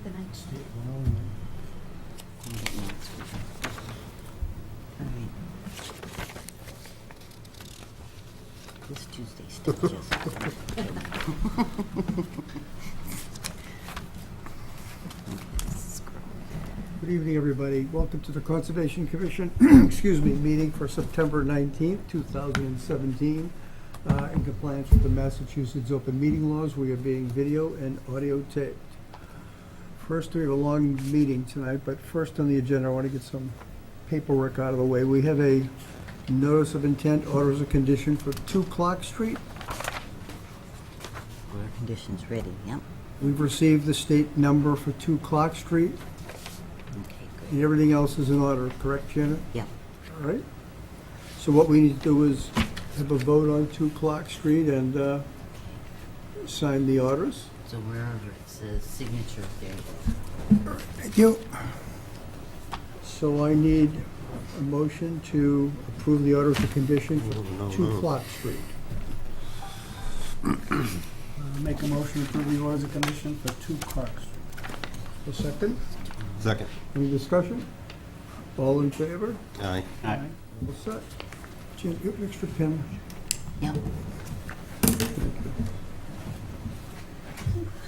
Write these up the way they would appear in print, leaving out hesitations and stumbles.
the night. All right. This Tuesday still just. Good evening, everybody. Welcome to the Conservation Commission, excuse me, meeting for September 19th, 2017. In compliance with the Massachusetts open meeting laws, we are being video and audio taped. First, we have a long meeting tonight, but first on the agenda, I want to get some paperwork out of the way. We have a notice of intent, orders of condition for 2 Clark Street. Order conditions ready, yep. We've received the state number for 2 Clark Street, Okay, good. and everything else is in order, correct, Janet? Yep. All right. So what we need to do is have a vote on 2 Clark Street and sign the orders. So wherever it says signature, there you go. Thank you. So I need a motion to approve the orders of condition for 2 Clark Street. Make a motion to approve the orders of condition for 2 Clark Street. A second? Second. Any discussion? All in favor? Aye. Aye. All set. Jim, you have an extra pen? Yep.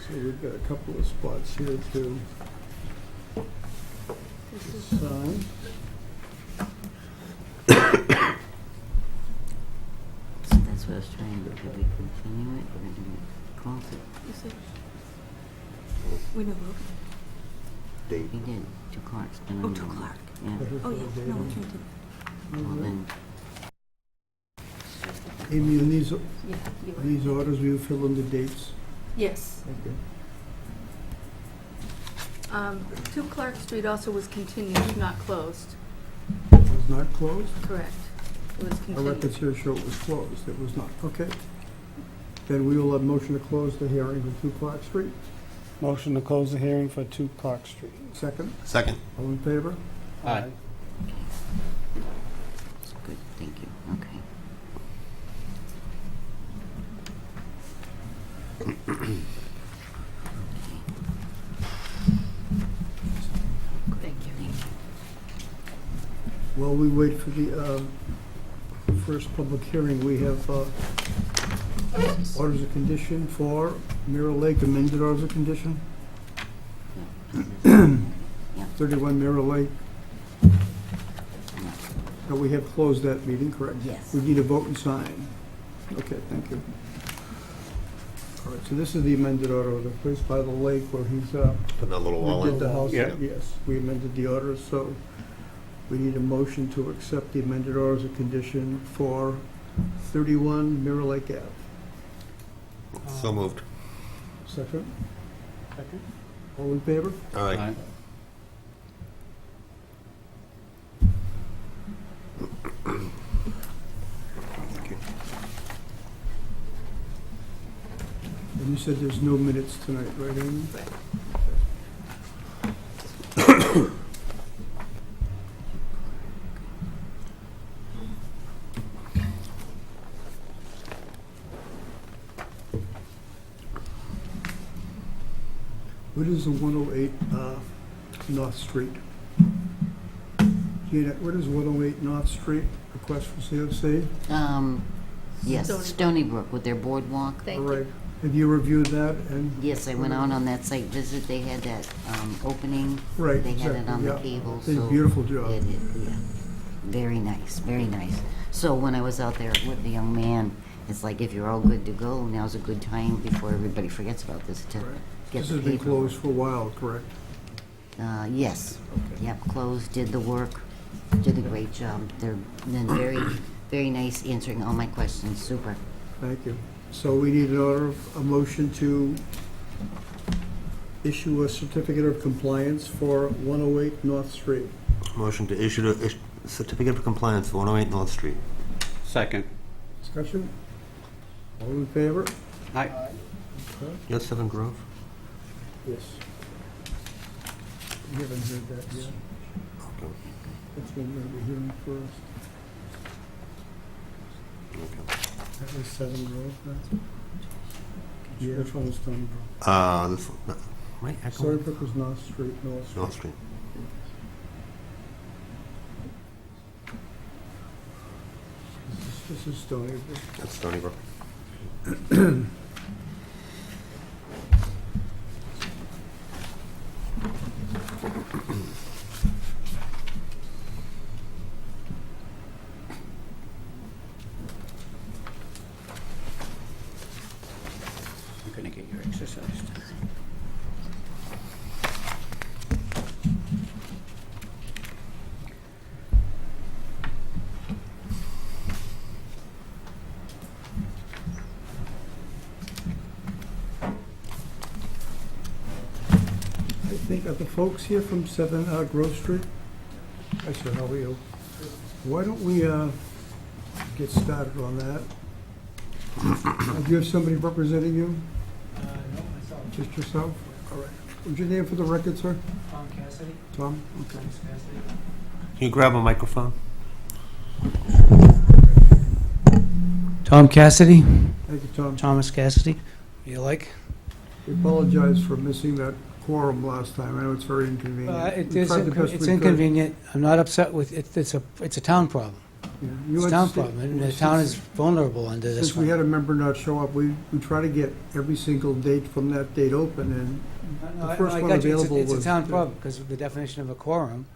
So we've got a couple of spots here to sign. So that's what I was trying to do. Could we continue it or do we close it? You said, we never voted. Date. We did. 2 Clarks. Oh, 2 Clark. Yeah. Oh, yeah, no, we changed it. Well, then, Amy, in these Yeah, you were. these orders, will you fill in the dates? Yes. Okay. 2 Clark Street also was continued, not closed. It was not closed? Correct. It was Our continued. records here show it was closed. It was not. Okay. Then we will have motion to close the hearing for 2 Clark Street. Motion to close the hearing for 2 Clark Street. Second. Second. All in favor? Aye. that's good. Thank you. Okay. Thank you. Thank you. While we wait for the first public hearing, we have orders of condition for Mirror Lake, amended orders of condition. Yep. 31 Mirror Lake. Yep. Now, we have closed that meeting, correct? Yes. We need a vote and sign. Okay, thank you. All right, so this is the amended order of the place by the lake where he's, Put that little wall we did in. the house. Yeah. Yes, we amended the orders, so we need a motion to accept the amended orders of condition for 31 Mirror Lake Ave. So moved. Second, Second? all in favor? Aye. Thank you. And you said there's no minutes tonight, right, Amy? What is the 108 North Street? Janet, what is 108 North Street? Request for COC? Yes, Stony Brook. Stony Brook with their boardwalk. Thank All you. right. Have you reviewed that? And Yes, I went out on that site visit. They had that opening. Right, They had it exactly, on the yeah. cable. Did a so beautiful job. It did, yeah. Very nice, very nice. So when I was out there with the young man, it's like if you're all good to go, now's a good time before everybody forgets about this to Right. get This the has been paperwork. closed for a while, correct? Yes. Okay. Yep, closed, did the work, did a great job. They're been very, very nice answering all my questions. Super. Thank you. So we need an order, a motion to issue a certificate of compliance for 108 North Street. Motion to issue a certificate of compliance for 108 North Street. Second. Discussion? All in favor? Aye. Okay. Yes, 7 Grove? Yes. We haven't heard that yet. Okay. That's what we're going to be hearing first. Okay. That was 7 Grove, that's Yeah. Which one was Stony Brook? This one, Am I echoing? Storybook was North Street, North Street. North Street. This is Stony Brook. That's Stony Brook. You're gonna get your exercise. I think, are the folks here from 7 Grove Street? Hi, sir, how are you? Why don't we get started on that? Do you have somebody representing you? No, myself. Just yourself? All right. What's your name for the record, sir? Tom Cassidy. Tom? Okay. Thomas Cassidy. Can you grab a microphone? Tom Cassidy. Thank you, Tom. Thomas Cassidy. You like? We apologize for missing that quorum last time. I know it's very inconvenient. We tried the best we It's could. inconvenient. I'm not upset with it. It's a town problem. Yeah. You It's a town understand- problem, and the town is vulnerable under this Since we had one. a member not show up, we try to get every single date from that date open, and No, the I first one got you. available It's a was- town problem, because of the definition of a quorum,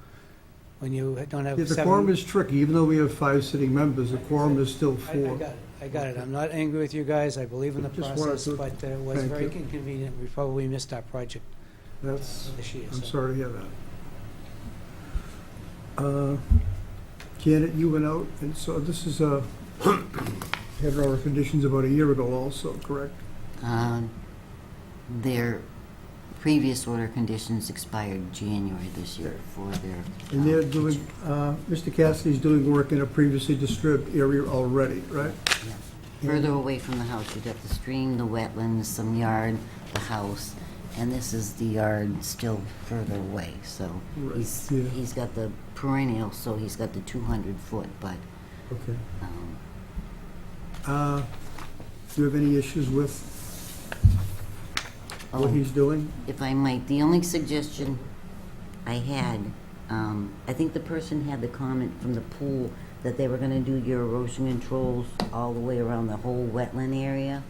when you don't have yeah, the seven. quorum is tricky. Even though we have 5 sitting members, the quorum is still I 4. got it. I got it. I'm not angry with you guys. I believe in the Just wanted process, to- but it was thank very you. inconvenient. We probably missed our project That's, this year. I'm so. sorry to hear that. Janet, you went out, and so this is, had our conditions about a year ago also, correct? Their previous order conditions expired January this year for their. And they're doing, Mr. Cassidy's doing work in a previously disturbed area already, right? Yeah. Further away from the house, you've got the stream, the wetlands, some yard, the house, and this is the yard still further away, so Right, he's, yeah. he's got the perennial, so he's got the 200 foot, but, Okay. um, Do you have any issues with what oh, he's doing? if I might, the only suggestion I had, I think the person had the comment from the pool that they were gonna do your erosion controls all the way around the whole wetland area.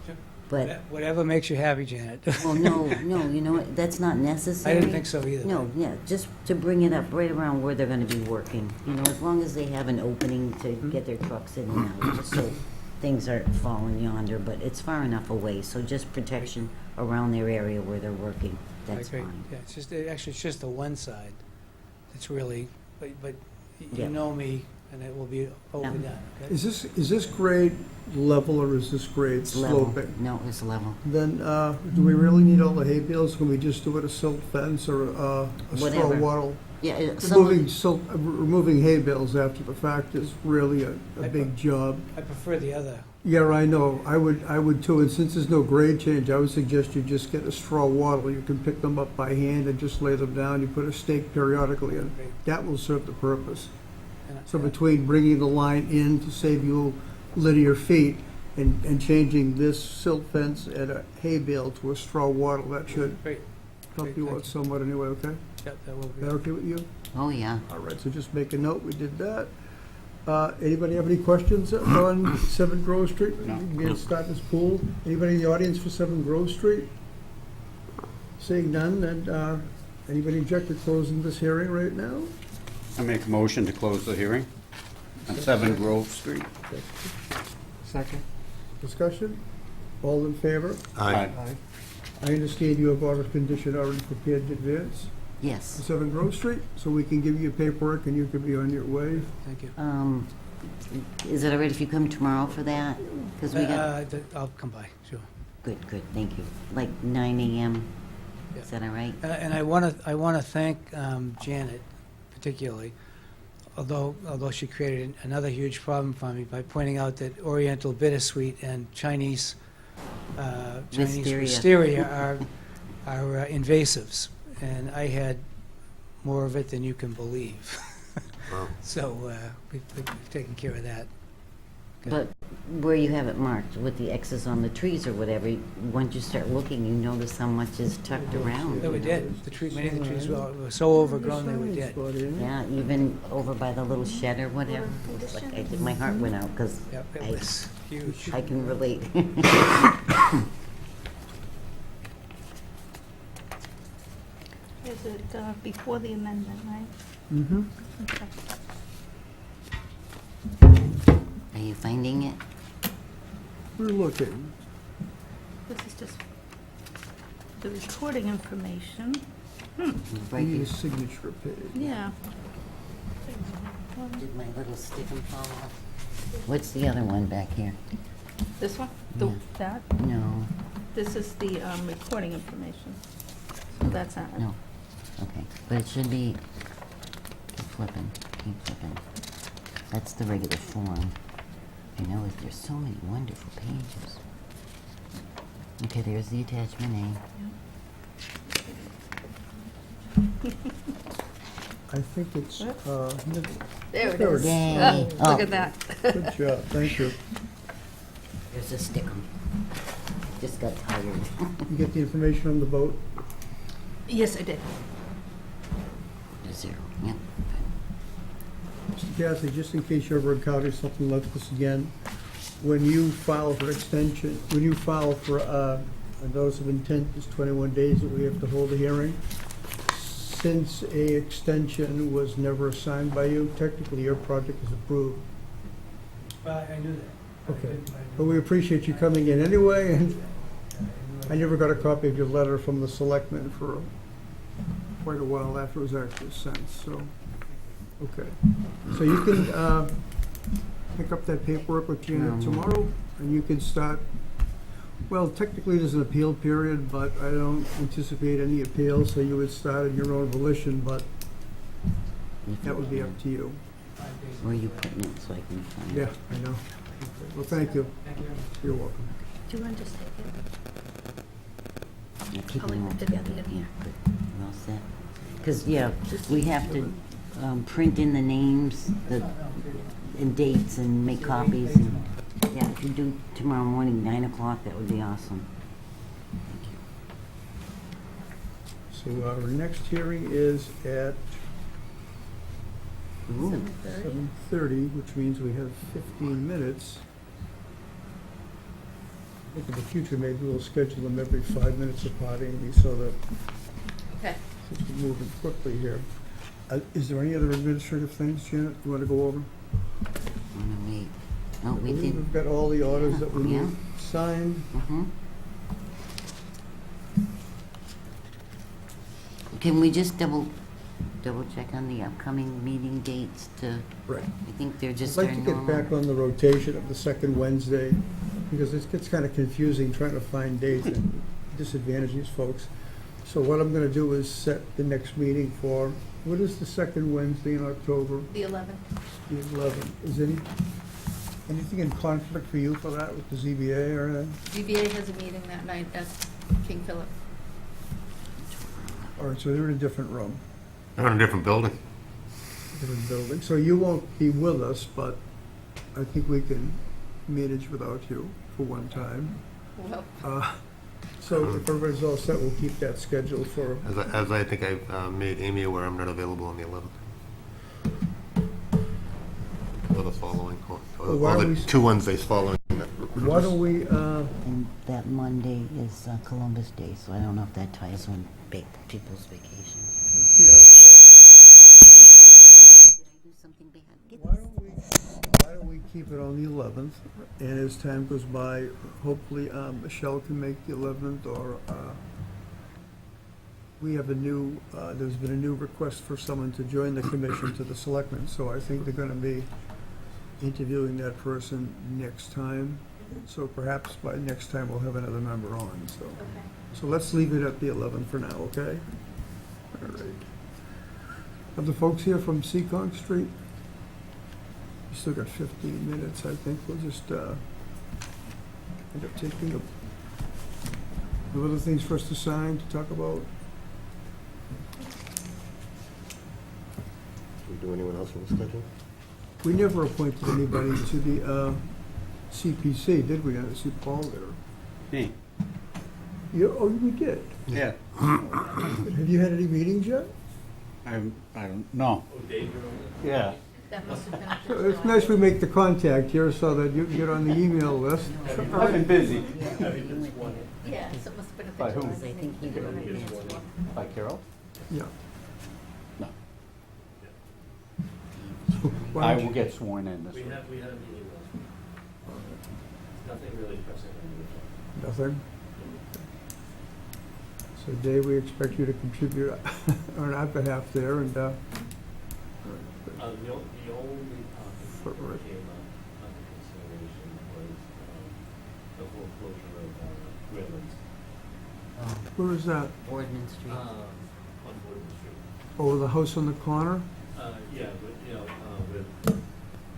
Sure. But, Whatever makes you happy, Janet. well, no, you know what, that's not I necessary. didn't think so either. No, yeah, just to bring it up right around where they're gonna be working, you know, as long as they have an opening to get their trucks in and out, just so things aren't falling yonder, but it's far enough away, so just protection around their area where they're working, I that's agree. fine. Yeah, it's just, actually, it's just the one side. It's really, but Yeah. you know me, and it will be overdone, okay? Is this grade level or is this grade It's level, sloping? no, it's level, Then, do we really need all the hay bales? Can we just do it a silt fence or a straw Whatever. wattle? yeah, some, Removing hay bales after the fact is really a big job. I prefer the other. Yeah, I know, I would too, and since there's no grade change, I would suggest you just get a straw wattle. You can pick them up by hand and just lay them down. You put a stake periodically in. Great. That will serve the purpose. And- So between bringing the line in to save you linear feet and changing this silt fence and a hay bale to a straw wattle, that should Great, help Great, you thank out you. somewhat anyway, okay? Yep, that will Is be. that okay with you? oh, yeah. All right, so just make a note, we did that. Anybody have any questions on 7 Grove Street? No. We're gonna start this pool. Anybody in the audience for 7 Grove Street? Seeing none, and anybody object to closing this hearing right now? I make a motion to close the hearing on 7 Grove Street. Second. Discussion? All in favor? Aye. I understand you have order of condition already prepared in advance for Yes, 7 Grove Street, so we can give you paperwork and you can be on your way. Thank you. is it all right if you come tomorrow for that? Because we got, I'll come by, sure. good, thank you, like 9 AM, Yeah. is that all right? And I want to thank Janet particularly, although she created another huge problem for me by pointing out that Oriental bittersweet and Chinese wisteria are invasives, and I had more of it than you can believe. Wow. So we've taken care of that. But where you have it marked with the X's on the trees or whatever, once you start looking, you notice how much is tucked around. Yeah, we did. The tree, many of the trees were so overgrown they were dead. Yeah, even over by the little shed or whatever. It's like my heart went out because Yep, it was huge. I can relate. Is it before the amendment, right? Mm-hmm. Okay. Are you finding it? We're looking. This is just the recording information. Right Need here. a signature page. Yeah. Did my little stick and fall off? What's the other one back here? This one? Yeah. That? No, This is the recording information. So that's not. no. Okay, but it should be, keep flipping. That's the regular form. I know there's so many wonderful pages. Okay, there's the attachment I think it's, There it There it is. is. Yay. Oh, look Oh. at that. good job, thank you. There's a sticker. Just got tired. You get the information on the vote? Yes, I did. A 0, yep. Mr. Cassie, just in case you ever encounter something like this again, when you file for extension, when you file for a notice of intent, it's 21 days that we have to hold a hearing. Since a extension was never assigned by you, technically your project is approved. Well, I knew that. Okay. But we appreciate you coming in anyway, and I never got a copy of your letter from the selectmen for quite a while after it was actually sent, so, okay. So you can pick up that paperwork with Janet tomorrow, and you can start, well, technically there's an appeal period, but I don't anticipate any appeals, so you would start in your own volition, but that would be up to you. Where are you putting it so I can find it? Yeah, I know. Okay. Well, thank you. Thank you very much. You're welcome. Do you want to just take it? Yeah, keep I'll them leave all it together. together. Yeah, good. We're all set. Because, yeah, we have to print in the names and dates and make copies. And yeah, if you do tomorrow morning, 9 o'clock, that would be awesome. Thank So our next hearing is at you. Ooh, 7:30. 7:30, which means we have 15 minutes. I think in the future, maybe we'll schedule them every 5 minutes apart, Amy, so that, Okay. since we're moving quickly here. Is there any other administrative things, Janet, you want to go over? wanna wait. Oh, I we believe did. We've got all the orders that we Yeah. need signed. Mm-hmm. Can we just double check on the upcoming meeting dates to, Right. I think they're I'd just our like to get normal. back on the rotation of the second Wednesday, because it gets kind of confusing trying to find dates and disadvantage these folks. So what I'm gonna do is set the next meeting for, what is the second Wednesday in October? The 11th. The 11th. Is anything in conflict for you for that with the ZBA or anything? ZBA has a meeting that night at King Philip. All right, so they're in a different room, They're in a different building. different building. So you won't be with us, but I think we can manage without you for one time. Well, So if everybody's all set, we'll keep that scheduled for, As I think I made Amy aware, I'm not available on the 11th. For the following, Well, why or don't the we- 2 Wednesdays following. why don't we, And that Monday is Columbus Day, so I don't know if that ties in people's vacations. yeah, Did I do something bad? Get why don't we keep it on the 11th? And as time goes by, hopefully Michelle can make the 11th, or we have there's been a new request for someone to join the commission to the selectmen, so I think they're gonna be interviewing that person next time. So perhaps by next time we'll have another member on, so. okay. So let's leave it at the 11th for now, okay? All right. Have the folks here from Seccong Street? We still got 15 minutes, I think. We'll just end up taking the other things for us to sign, to talk about. Do anyone else from the schedule? We never appointed anybody to the CPC, did we? I didn't see Paul there. Me? Oh, we did. Yeah. Have you had any meetings yet? I don't know. Yeah. That must have been a So it's nice we make the contact here so that you can get on the email list. I've been busy. Yeah, so it must have been a By picture. whom? I think he would. By Carol? Yeah. No. Why I don't will you- get sworn in this We week. had a meeting last week. Nothing really pressing on the agenda. Nothing? So Dave, we expect you to contribute on our behalf there and, The only topic For- that came up under consideration was the whole closure of Waylands where is that? Boardman Street. on Boardman Street. Oh, the house on the corner? Yeah, but, with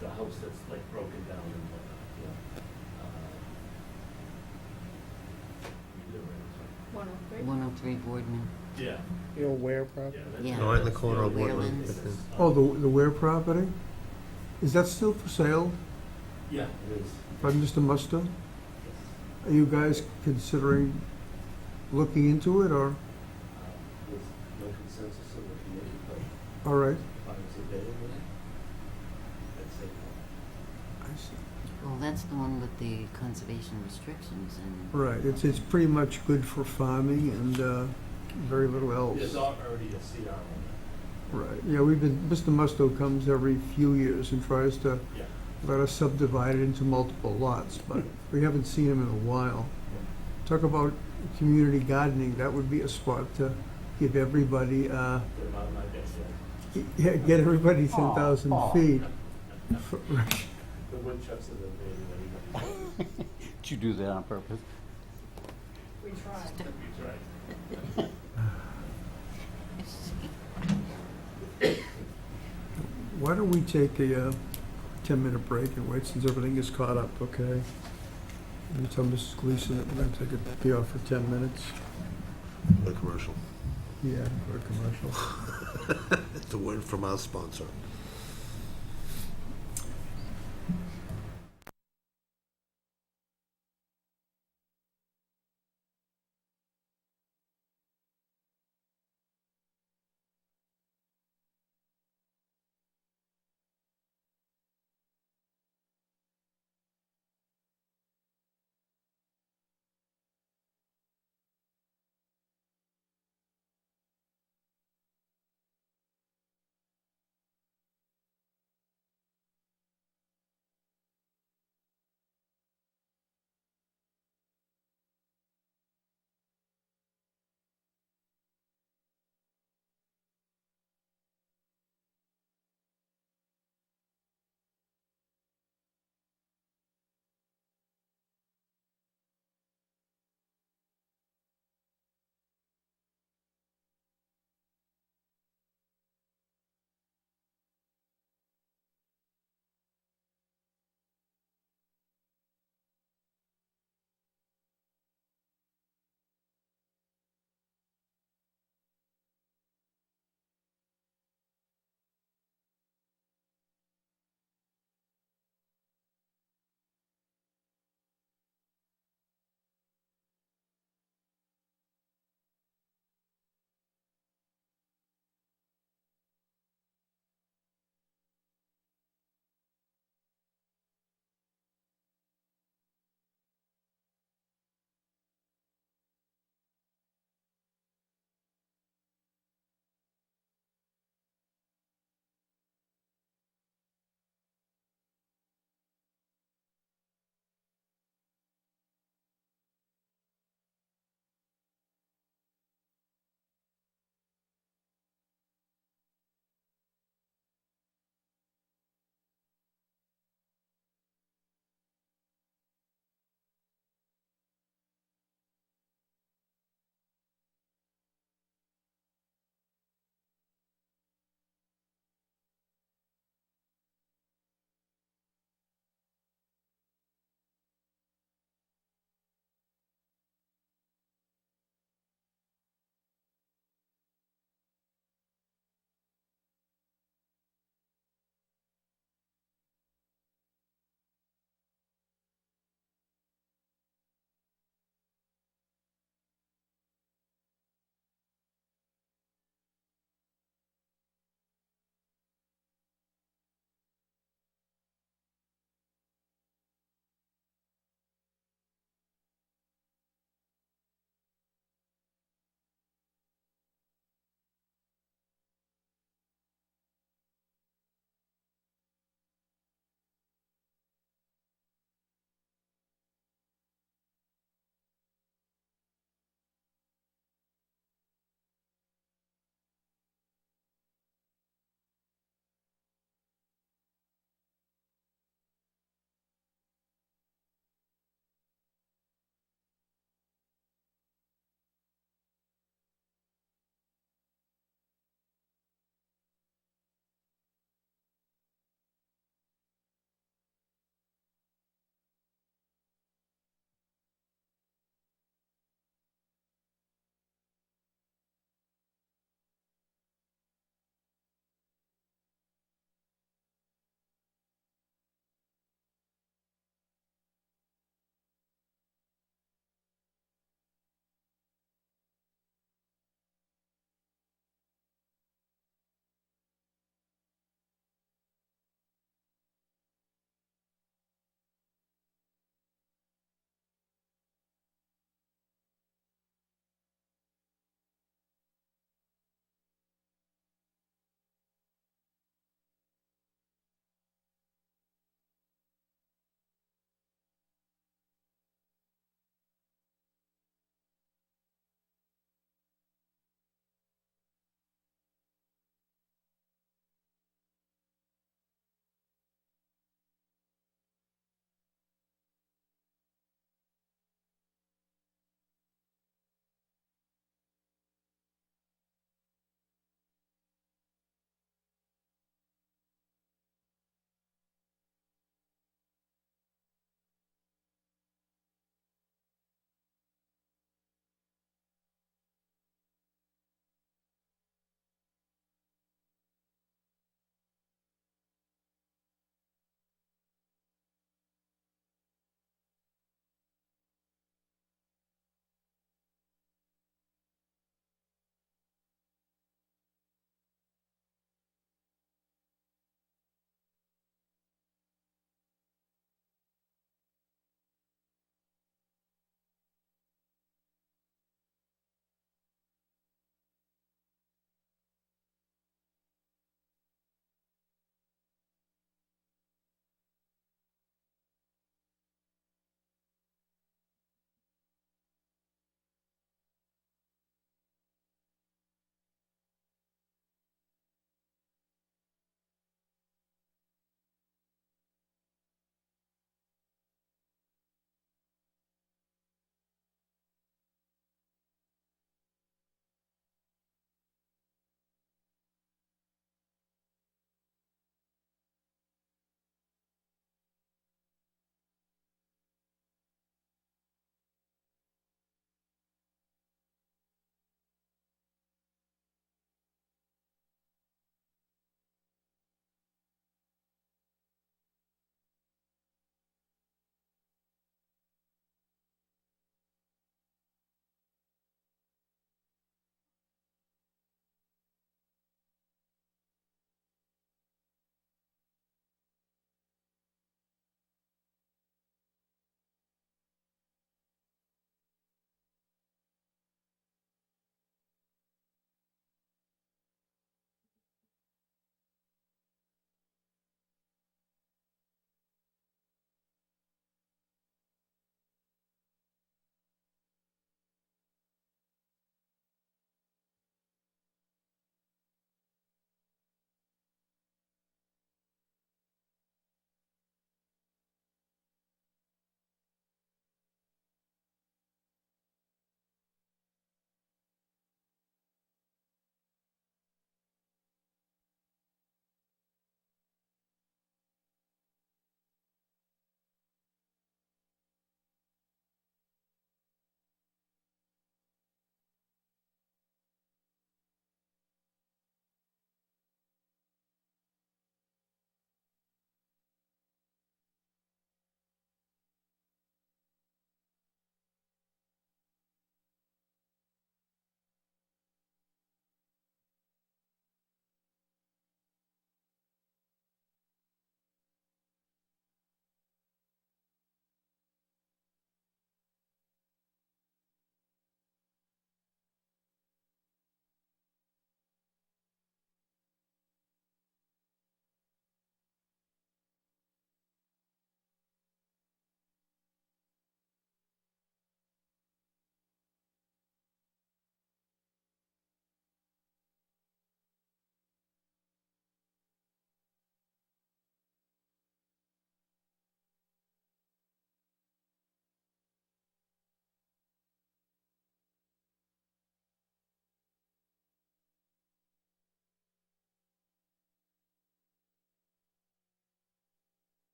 the house that's like broken down and whatnot, One oh three? 103 Boardman. Yeah. The old Ware property? Yeah. Right in the corner of Where Boardman. Lynn's- Oh, the Ware property? Is that still for sale Yeah, it is. by Mr. Musto? Yes. Are you guys considering looking into it, or, With no consensus of the committee, but all right? if I was available, I'd say no. I see. Well, that's the one with the conservation restrictions and, Right, it's pretty much good for farming and very little else. There's already a CR on Right, yeah, Mr. Musto comes every few years and tries to it. Yeah. let us subdivide it into multiple lots, but we haven't seen him in a while. Talk about community gardening, that would be a spot to give everybody, Put them out of my backyard. yeah, get everybody 10,000 Aw. feet. The woodchucks are the baby lady. Did you do that on purpose? We tried. Why don't we take a 10-minute break and wait since everything is caught up, okay? You tell Mrs. Gleason that we're gonna take a be off for 10 minutes. The commercial. Yeah, for a commercial. It's a word from our sponsor.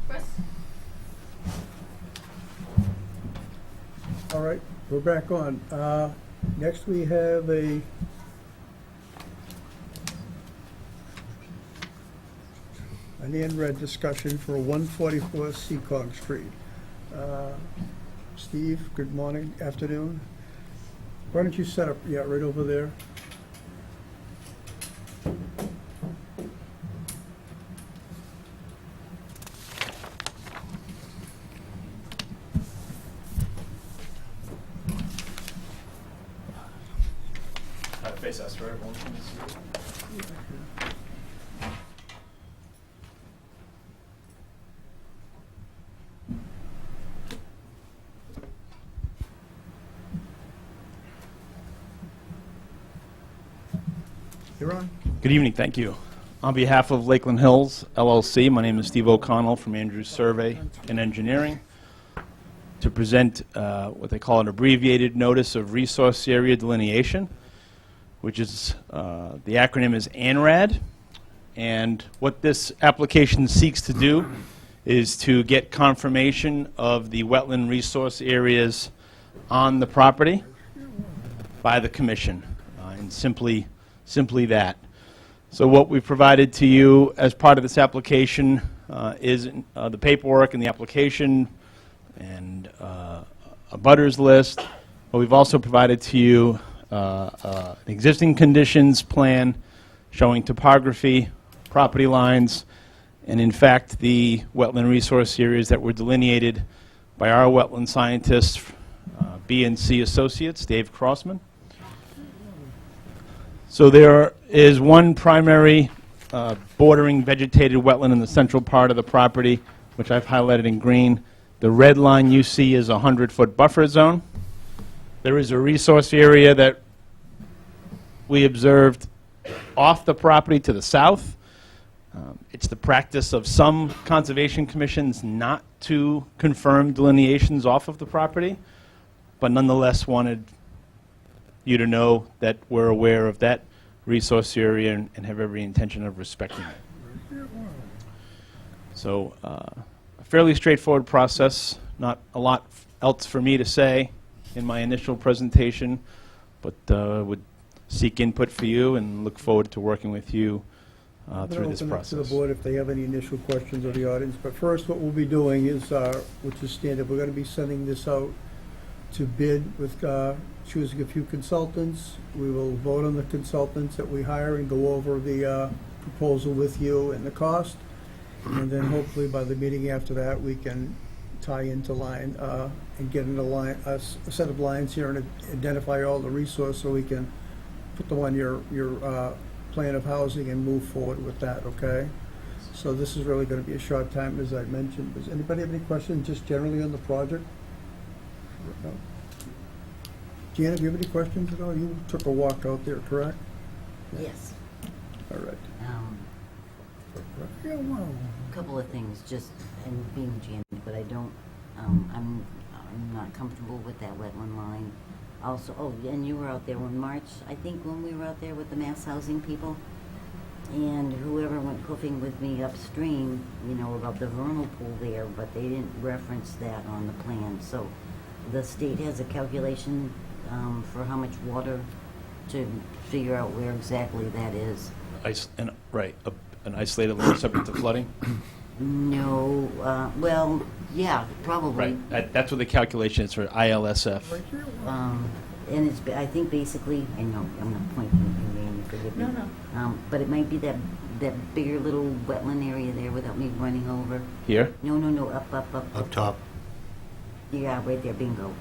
Chris? All right, we're back on. Next, we have an in-red discussion for 144 Seacog Street. Steve, good morning, afternoon. Why don't you set up, yeah, right over there? Face us for everyone can see. You're on. Good evening, thank you. On behalf of Lakeland Hills LLC, my name is Steve O'Connell from Andrews Survey and Engineering to present what they call an abbreviated Notice of Resource Area Delineation, which is, the acronym is ANRAD. And what this application seeks to do is to get confirmation of the wetland resource areas on the property by the commission, and simply that. So what we've provided to you as part of this application is the paperwork and the application and a butters list. But we've also provided to you an existing conditions plan showing topography, property lines, and in fact the wetland resource areas that were delineated by our wetland scientists, B&C Associates, Dave Crossman. So there is one primary bordering vegetated wetland in the central part of the property, which I've highlighted in green. The red line you see is a 100-foot buffer zone. There is a resource area that we observed off the property to the south. It's the practice of some conservation commissions not to confirm delineations off of the property, but nonetheless wanted you to know that we're aware of that resource area and have every intention of respecting it. So a fairly straightforward process, not a lot else for me to say in my initial presentation, but would seek input for you and look forward to working with you through this Open up to the process. board if they have any initial questions of the audience. But first, what we'll be doing is, which is standard, we're going to be sending this out to bid with choosing a few consultants. We will vote on the consultants that we hire and go over the proposal with you and the cost. And then hopefully by the meeting after that, we can tie into line and get in a set of lines here and identify all the resources so we can put them on your plan of housing and move forward with that, okay? So this is really going to be a short time, as I mentioned. Does anybody have any questions just generally on the project? No. Janet, do you have any questions at all? You took a walk out there, correct? Yes. All right. Yeah, wow. A couple of things, just, and being Janet, but I don't, I'm not comfortable with that wetland line. Also, oh, and you were out there in March, I think, when we were out there with the mass housing people, and whoever went hoofing with me upstream, you know, about the vernal pool there, but they didn't reference that on the plan. So the state has a calculation for how much water to figure out where exactly that is. An isolated land subject to flooding? No, well, yeah, probably. Right, that's what the calculation is for ILSF. And it's, I think basically, I know, I'm not pointing at you, Randy, forgive me. No. But it might be that bigger little wetland area there without me running over. Here? No, up. Up top. Yeah, right there, bingo.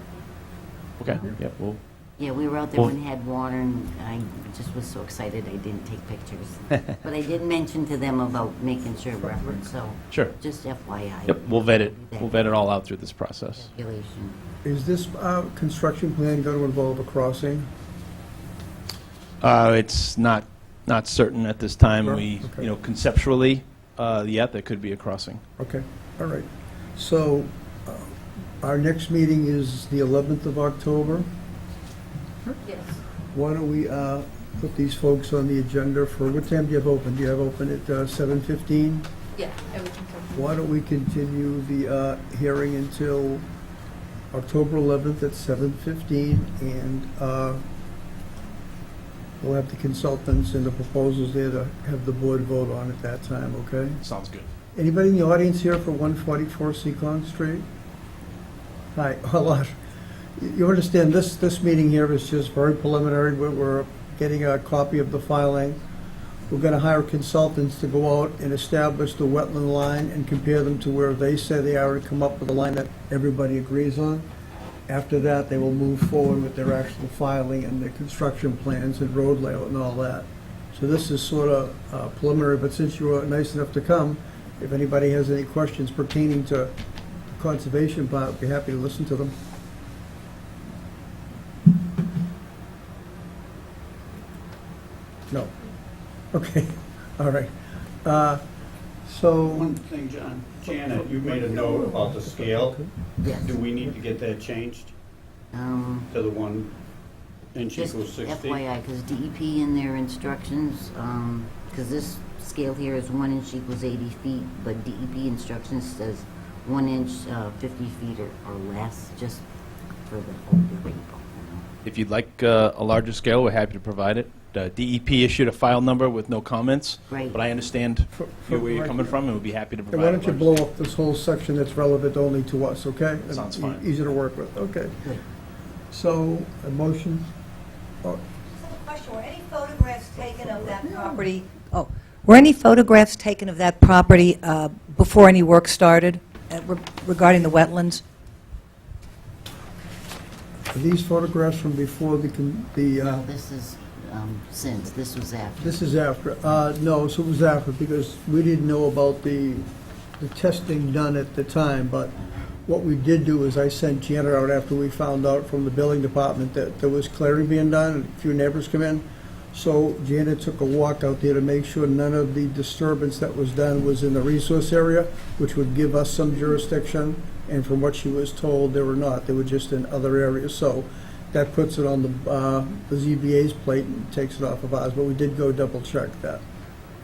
Okay, yeah, well, Yeah, we were out there Well- when it had water, and I just was so excited I didn't take pictures. But I did mention to them about making sure reference, so sure. just FYI. Yep, we'll vet it. We'll vet it all out through this process. Calculation. Is this construction plan going to involve a crossing? It's not certain at this time. Sure, We, okay. you know, conceptually, yeah, there could be a crossing. Okay, all right. So our next meeting is the 11th of October. Yes. Why don't we put these folks on the agenda for, what time do you have open? Do you have open at 7:15? Yeah, I would concur. Why don't we continue the hearing until October 11th at 7:15, and we'll have the consultants and the proposals there to have the board vote on at that time, okay? Sounds good. Anybody in the audience here for 144 Seacon Street? Hi, a lot. You understand, this meeting here is just very preliminary. We're getting a copy of the filing. We're going to hire consultants to go out and establish the wetland line and compare them to where they say they are and come up with a line that everybody agrees on. After that, they will move forward with their actual filing and their construction plans and road layout and all that. So this is sort of preliminary, but since you were nice enough to come, if anybody has any questions pertaining to the conservation part, I'd be happy to listen to them. No. Okay, all right. So, One thing, John, Janet, you made a note about the scale. Yes. Do we need to get that changed to the 1 inch Just equals 60? FYI, because DEP in their instructions, because this scale here is 1 inch equals 80 feet, but DEP instructions says 1 inch, 50 feet or less, just for the older people, you know. If you'd like a larger scale, we're happy to provide it. DEP issued a file number with no comments, Right. but I understand where you're coming from, and we'll be happy to and provide why a don't you larger blow up this whole section that's relevant only to us, okay? Sounds And fine. Easy to work with, okay. Good. So, a motion? Oh, Just have a question. Were any photographs taken of that property? Oh, were any photographs taken of that property before any work started regarding the wetlands? Are these photographs from before No, this is since, this was after. This is after, no, so it was after, because we didn't know about the testing done at the time, but what we did do is I sent Janet out after we found out from the building department that there was clearing being done, and a few neighbors come in. So Janet took a walk out there to make sure none of the disturbance that was done was in the resource area, which would give us some jurisdiction, and from what she was told, they were not, they were just in other areas, so that puts it on the ZBA's plate and takes it off of ours, but we did go double check that.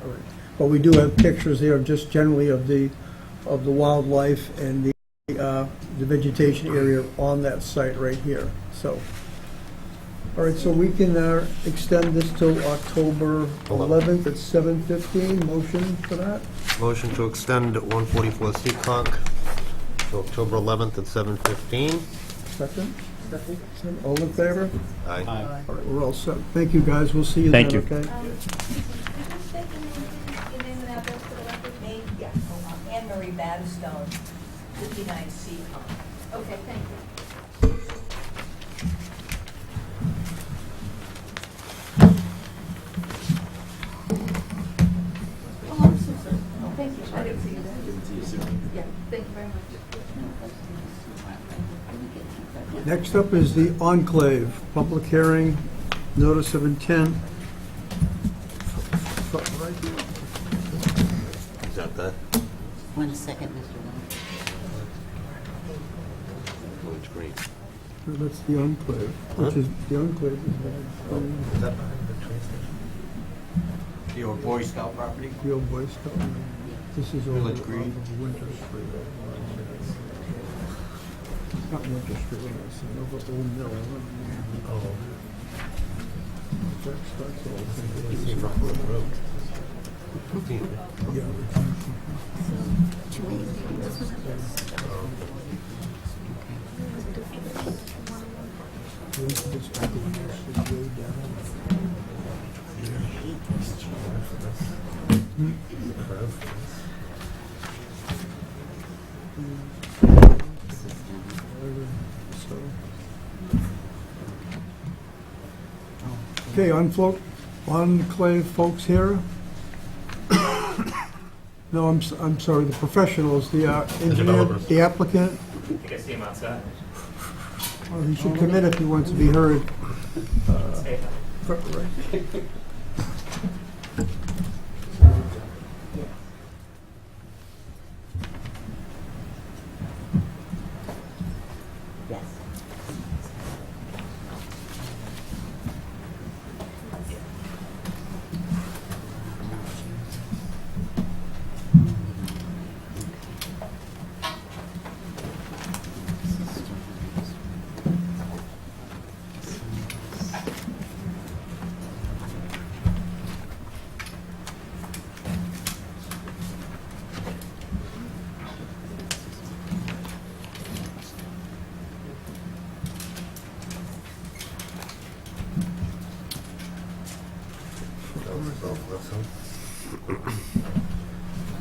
All right. But we do have pictures there just generally of the wildlife and the vegetation area on that site right here, so. All right, so we can extend this till October 11th at 7:15, motion for that? Motion to extend 144 Seekonk to October 11th at 7:15. Second? All in favor? Aye. All right, we're all set. Thank you, guys, we'll see you then, Thank you. okay? Did you state your name and address for the record? Me? Yes. Anne Marie Battistone, 59 Seacon. Okay, thank you. Oh, I'm so sorry. Thank you. I didn't see you there. Yeah, thank you very much. Next up is the Enclave, public hearing, notice of intent. Is that that? 1 second, Mr. Long. Oh, it's green. That's the Enclave, which is, the Enclave is Is that behind the train station? The old Boy Scout property? the old Boy Scout. This is over Village off Green. of Winter Street. Not Winter Street, it's over Old Mill. Oh. That starts all the It's thing. in Rockwood Road. Yeah. Okay, Enclave folks here. No, I'm sorry, the professionals, the engineer, developers. the applicant. You can see him outside. Well, he should come in if he wants to be heard. Hey. Right. Yes.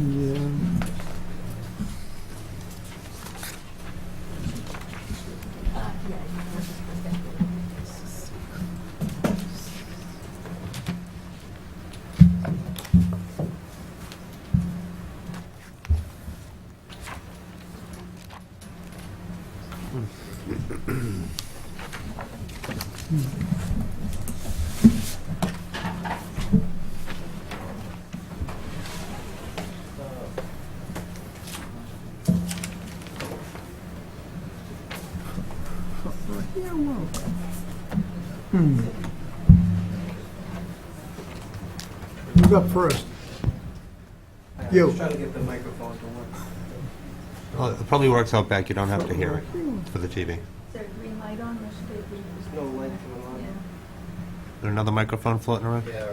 Yeah. Who's up first? You. Trying to get the microphone to work. Well, it probably works out back, you don't have to hear it for the TV. Is Is there a green light on, or should it be? There's no light coming on. there another microphone floating around? Yeah.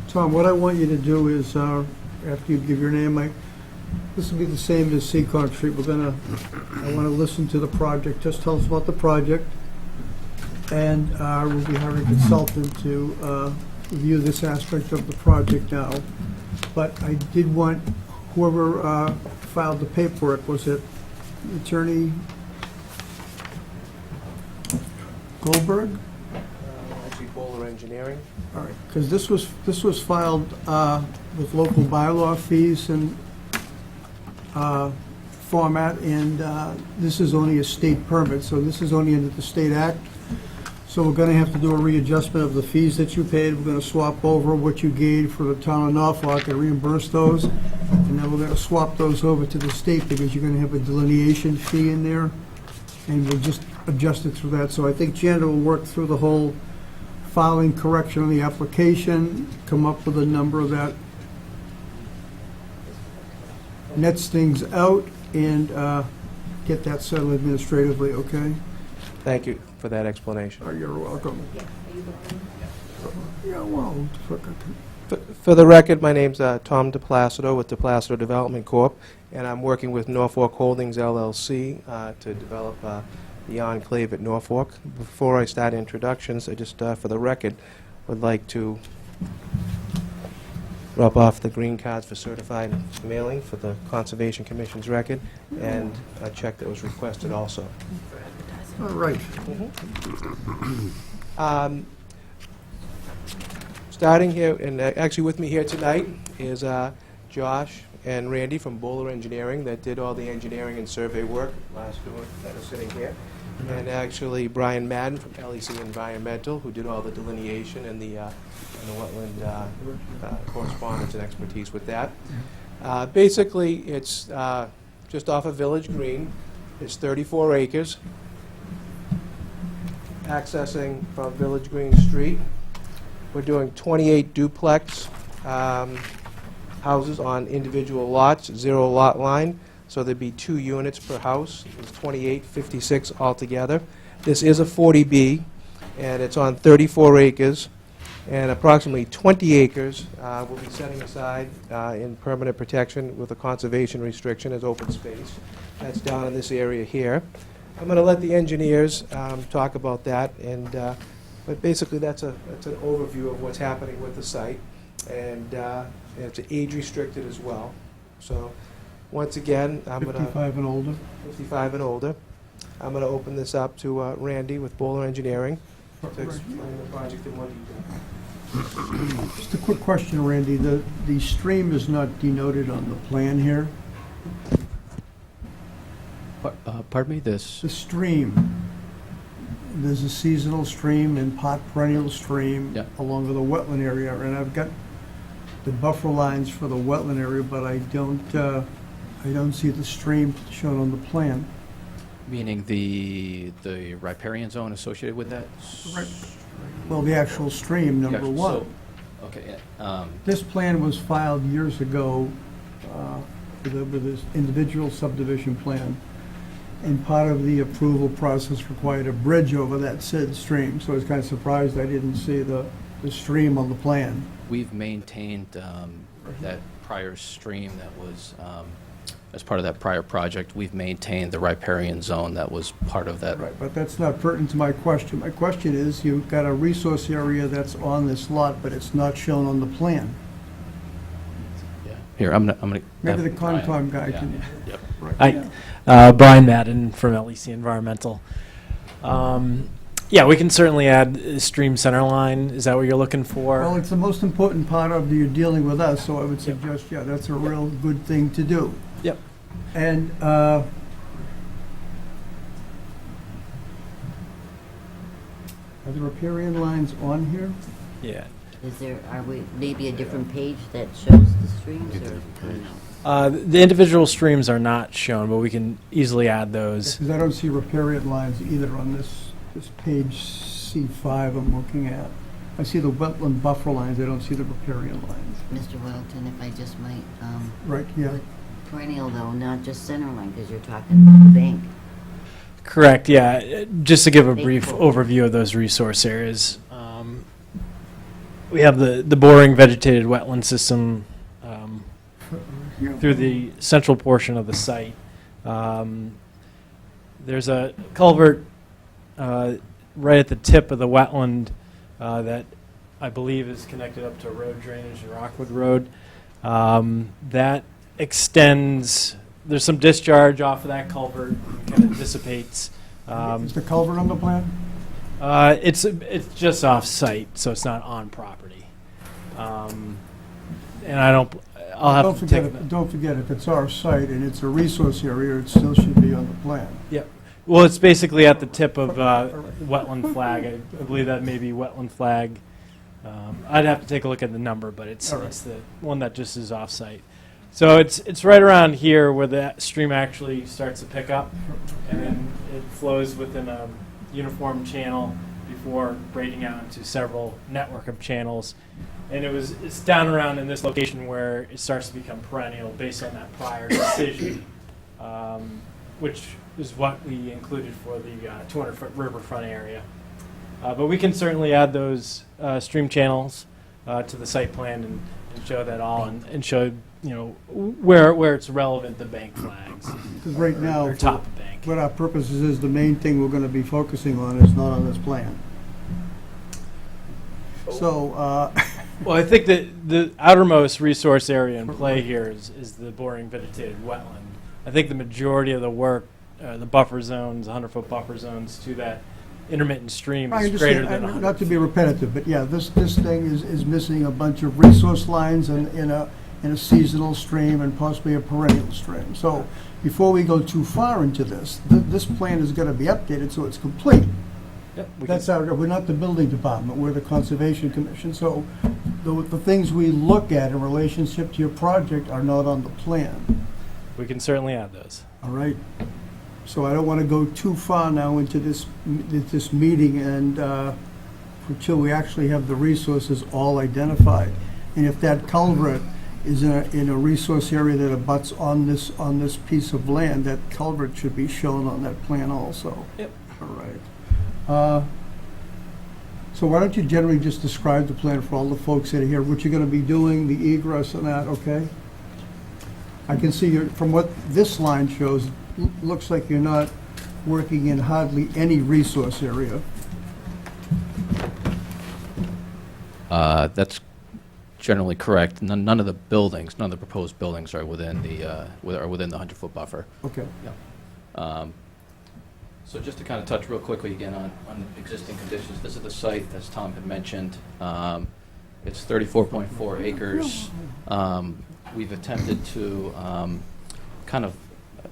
Tom, what I want you to do is, after you give your name, this will be the same as Seacon Street. I want to listen to the project. Just tell us about the project. And we'll be hiring a consultant to review this aspect of the project now. But I did want whoever filed the paperwork, was it Attorney Goldberg? Actually, Bowler Engineering. All right, because this was filed with local bylaw fees and format, and this is only a state permit, so this is only under the State Act. So we're going to have to do a readjustment of the fees that you paid. We're going to swap over what you gave for the town of Norfolk and reimburse those, and then we're going to swap those over to the state because you're going to have a delineation fee in there, and we'll just adjust it through that. So I think Janet will work through the whole filing correction on the application, come up with a number that nets things out, and get that settled administratively, okay? Thank you for that explanation. Oh, you're welcome. Yeah, well, For the record, my name's Tom DePlacido with DePlacido Development Corp., and I'm working with Norfolk Holdings LLC to develop the Enclave at Norfolk. Before I start introductions, I just, for the record, would like to rub off the green cards for certified mailing for the Conservation Commission's record, and a check that was requested also. all right. Starting here, and actually with me here tonight is Josh and Randy from Bowler Engineering that did all the engineering and survey work last year that are sitting here. And actually Brian Madden from LEC Environmental, who did all the delineation and the wetland correspondence and expertise with that. Basically, it's just off of Village Green. It's 34 acres, accessing from Village Green Street. We're doing 28 duplex houses on individual lots, 0 lot line. So there'd be 2 units per house. It's 28, 56 altogether. This is a 40B, and it's on 34 acres. And approximately 20 acres will be setting aside in permanent protection with a conservation restriction as open space. That's down in this area here. I'm going to let the engineers talk about that, and but basically that's an overview of what's happening with the site, and it's age restricted as well. So once again, I'm going to 55 and older. 55 and older. I'm going to open this up to Randy with Bowler Engineering to explain the project in more detail. Just a quick question, Randy. The stream is not denoted on the plan here. Pardon me, this? The stream, there's a seasonal stream and pot perennial stream Yeah. along with the wetland area, and I've got the buffer lines for the wetland area, but I don't see the stream shown on the plan. Meaning the riparian zone associated with that? Well, the actual stream, number Yeah, one. so- Okay, This plan was filed years ago with this individual subdivision plan, and part of the approval process required a bridge over that said stream, so I was kind of surprised I didn't see the stream on the plan. we've maintained that prior stream that was as part of that prior project, we've maintained the riparian zone that was part of that. Right, but that's not pertinent to my question. My question is, you've got a resource area that's on this lot, but it's not shown on the plan. Here, I'm gonna. Maybe the Brian. Concom guy Yeah. can. Yep. Right. Brian Madden from LEC Environmental. Yeah, we can certainly add a stream center line. Is that what you're looking for? Well, it's the most important part of you dealing with us, so I would suggest, yeah, that's a real good thing to do. Yep. And are the riparian lines on here? Yeah. Is there, are we, maybe a different page that shows the streams or no? The individual streams are not shown, but we can easily add those. Because I don't see riparian lines either on this page C5 I'm looking at. I see the wetland buffer lines, I don't see the riparian lines. Mr. Welton, if I just might, Right, yeah. perennial though, not just center line, because you're talking about the bank. Correct, yeah. Just to give a Thank brief you. overview of those resource areas. We have the boring vegetated wetland system through the central portion of the site. There's a culvert right at the tip of the wetland that I believe is connected up to road drainage and Rockwood Road. That extends, there's some discharge off of that culvert, kind of dissipates. Is the culvert on the plan? It's just off-site, so it's not on property. And I'll have to take that. Don't forget, if it's our site and it's a resource area, it still should be on the plan. Yep. Well, it's basically at the tip of wetland flag. I believe that may be wetland flag. I'd have to take a look at the number, but it's the one that just is off-site. So it's right around here where the stream actually starts to pick up, and then it flows within a uniform channel before breaking out into several network of channels. And it's down around in this location where it starts to become perennial based on that prior decision, which is what we included for the 200-foot riverfront area. But we can certainly add those stream channels to the site plan and show that all and show where it's relevant, the bank flags. Because right now, or top of bank. what our purposes is, the main thing we're going to be focusing on is not on this plan. So, Well, I think that the outermost resource area in play here is the boring vegetated wetland. I think the majority of the work, the buffer zones, 100-foot buffer zones to that intermittent stream I is greater understand, than 100. not to be repetitive, but yeah, this thing is missing a bunch of resource lines in a seasonal stream and possibly a perennial stream. So before we go too far into this, this plan is going to be updated so it's complete. Yep, we That's can- we're not the building department, we're the Conservation Commission. So the things we look at in relationship to your project are not on the plan. we can certainly add those. All right. So I don't want to go too far now into this meeting and until we actually have the resources all identified. And if that culvert is in a resource area that abuts on this piece of land, that culvert should be shown on that plan also. Yep. All right. So why don't you generally just describe the plan for all the folks that are here, what you're going to be doing, the egress and that, okay? I can see from what this line shows, looks like you're not working in hardly any resource area. That's generally correct. None of the buildings, none of the proposed buildings are within the 100-foot buffer. Okay. So just to kind of touch real quickly again on existing conditions, this is the site, as Tom had mentioned. It's 34.4 acres. We've attempted to kind of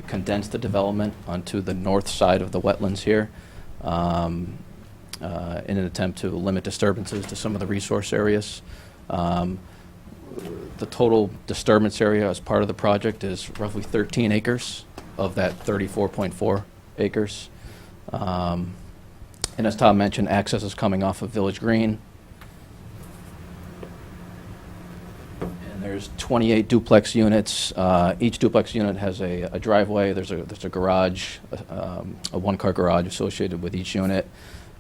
condense the development onto the north side of the wetlands here in an attempt to limit disturbances to some of the resource areas. The total disturbance area as part of the project is roughly 13 acres of that 34.4 acres. And as Tom mentioned, access is coming off of Village Green. And there's 28 duplex units. Each duplex unit has a driveway. There's a garage, a one-car garage associated with each unit.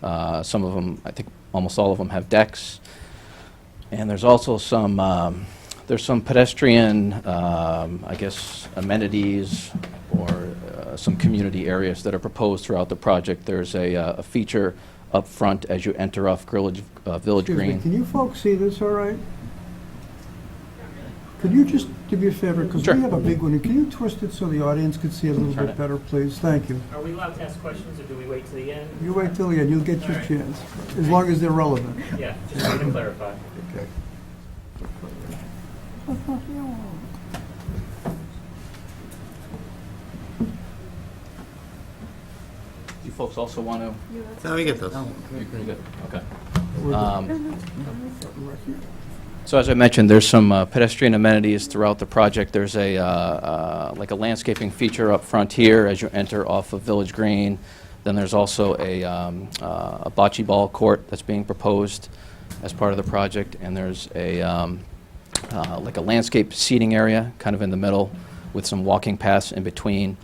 Some of them, I think almost all of them, have decks. And there's also some There's some pedestrian, I guess, amenities or some community areas that are proposed throughout the project. There's a feature up front as you enter off Village Excuse me, Green. can you folks see this all right? Could you just do me a favor, because Sure. we have a big one, can you twist it so the audience could see it a little Turn bit it. better, please? Thank you. Are we allowed to ask questions, or do we wait to the end? You wait till the end, you'll get your chance, as long as they're relevant. Yeah, just wanted to clarify. Okay. You folks also want to? Now we get this. You're good, okay. We're good. Um, So as I mentioned, there's some pedestrian amenities throughout the project. There's like a landscaping feature up front here as you enter off of Village Green. Then there's also a bocce ball court that's being proposed as part of the project. And there's like a landscape seating area kind of in the middle with some walking paths in between.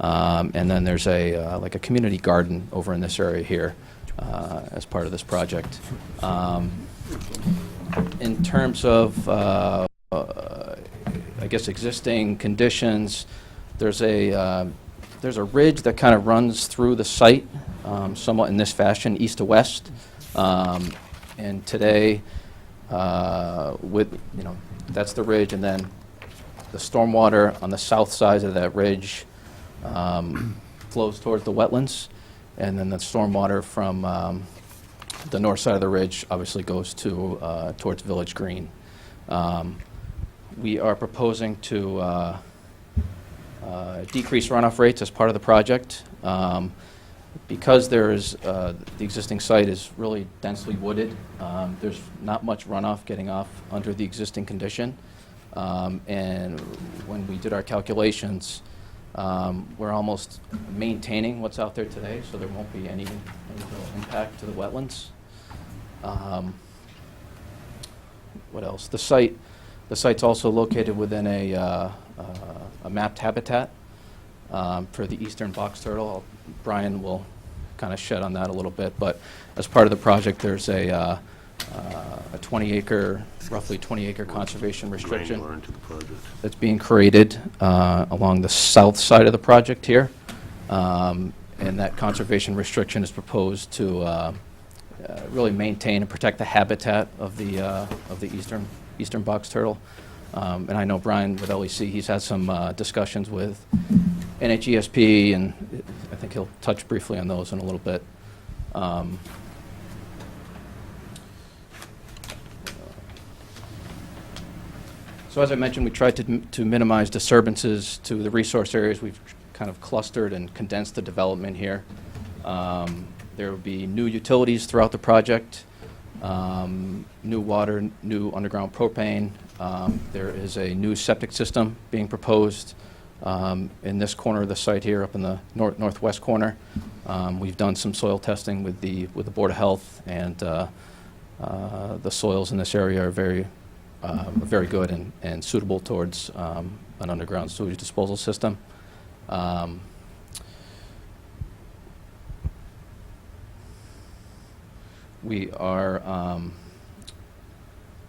And then there's like a community garden over in this area here as part of this project. In terms of, I guess, existing conditions, there's a ridge that kind of runs through the site, somewhat in this fashion, east to west. And today, that's the ridge, and then the stormwater on the south side of that ridge flows towards the wetlands, and then the stormwater from the north side of the ridge obviously goes towards Village Green. We are proposing to decrease runoff rates as part of the project. Because the existing site is really densely wooded, there's not much runoff getting off under the existing condition. And when we did our calculations, we're almost maintaining what's out there today, so there won't be any real impact to the wetlands. What else? The site's also located within a mapped habitat for the eastern box turtle. Brian will kind of shed on that a little bit, but as part of the project, there's a 20-acre, roughly 20-acre conservation restriction Granular into the project. that's being created along the south side of the project here. And that conservation restriction is proposed to really maintain and protect the habitat of the eastern box turtle. And I know Brian with LEC, he's had some discussions with NHESP, and I think he'll touch briefly on those in a little bit. So as I mentioned, we tried to minimize disturbances to the resource areas. We've kind of clustered and condensed the development here. There will be new utilities throughout the project, new water, new underground propane. There is a new septic system being proposed in this corner of the site here, up in the northwest corner. We've done some soil testing with the Board of Health, and the soils in this area are very good and suitable towards an underground sewage disposal system. We are,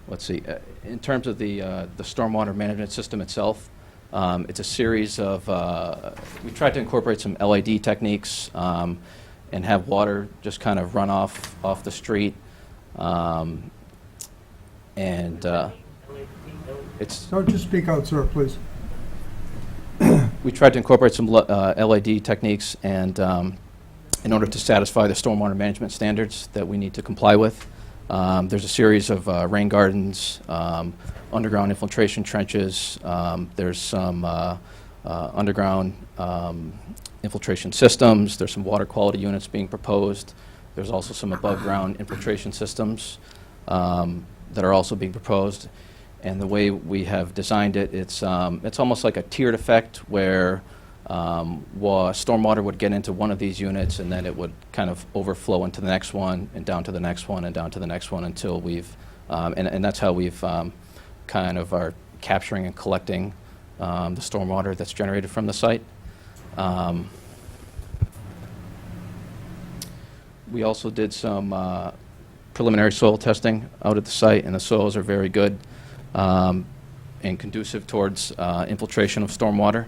let's see, in terms of the stormwater management system itself, it's a series of, we tried to incorporate some LID techniques and have water just kind of run off the street. It's. No, just speak out, sir, please. We tried to incorporate some LID techniques, and in order to satisfy the stormwater management standards that we need to comply with, there's a series of rain gardens, underground infiltration trenches. There's some underground infiltration systems. There's some water quality units being proposed. There's also some above-ground infiltration systems that are also being proposed. And the way we have designed it, it's almost like a tiered effect where stormwater would get into one of these units, and then it would kind of overflow into the next one, and down to the next one, and down to the next one, until we've, and that's how we've kind of are capturing and collecting the stormwater that's generated from the site. We also did some preliminary soil testing out at the site, and the soils are very good. and conducive towards infiltration of stormwater.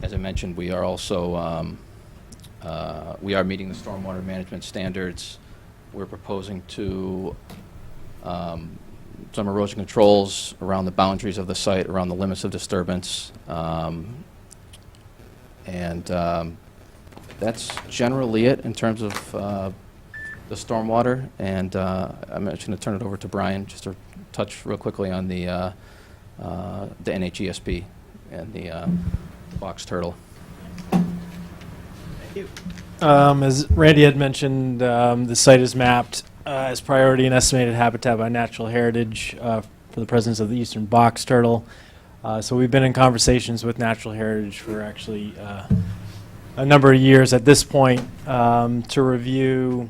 As I mentioned, we are also we are meeting the stormwater management standards. We're proposing to some erosion controls around the boundaries of the site, around the limits of disturbance. That's generally it in terms of the stormwater. And I'm just going to turn it over to Brian just to touch real quickly on the NHESP and the box turtle. As Randy had mentioned, the site is mapped as priority and estimated habitat by Natural Heritage for the presence of the eastern box turtle. So we've been in conversations with Natural Heritage for actually a number of years at this point to review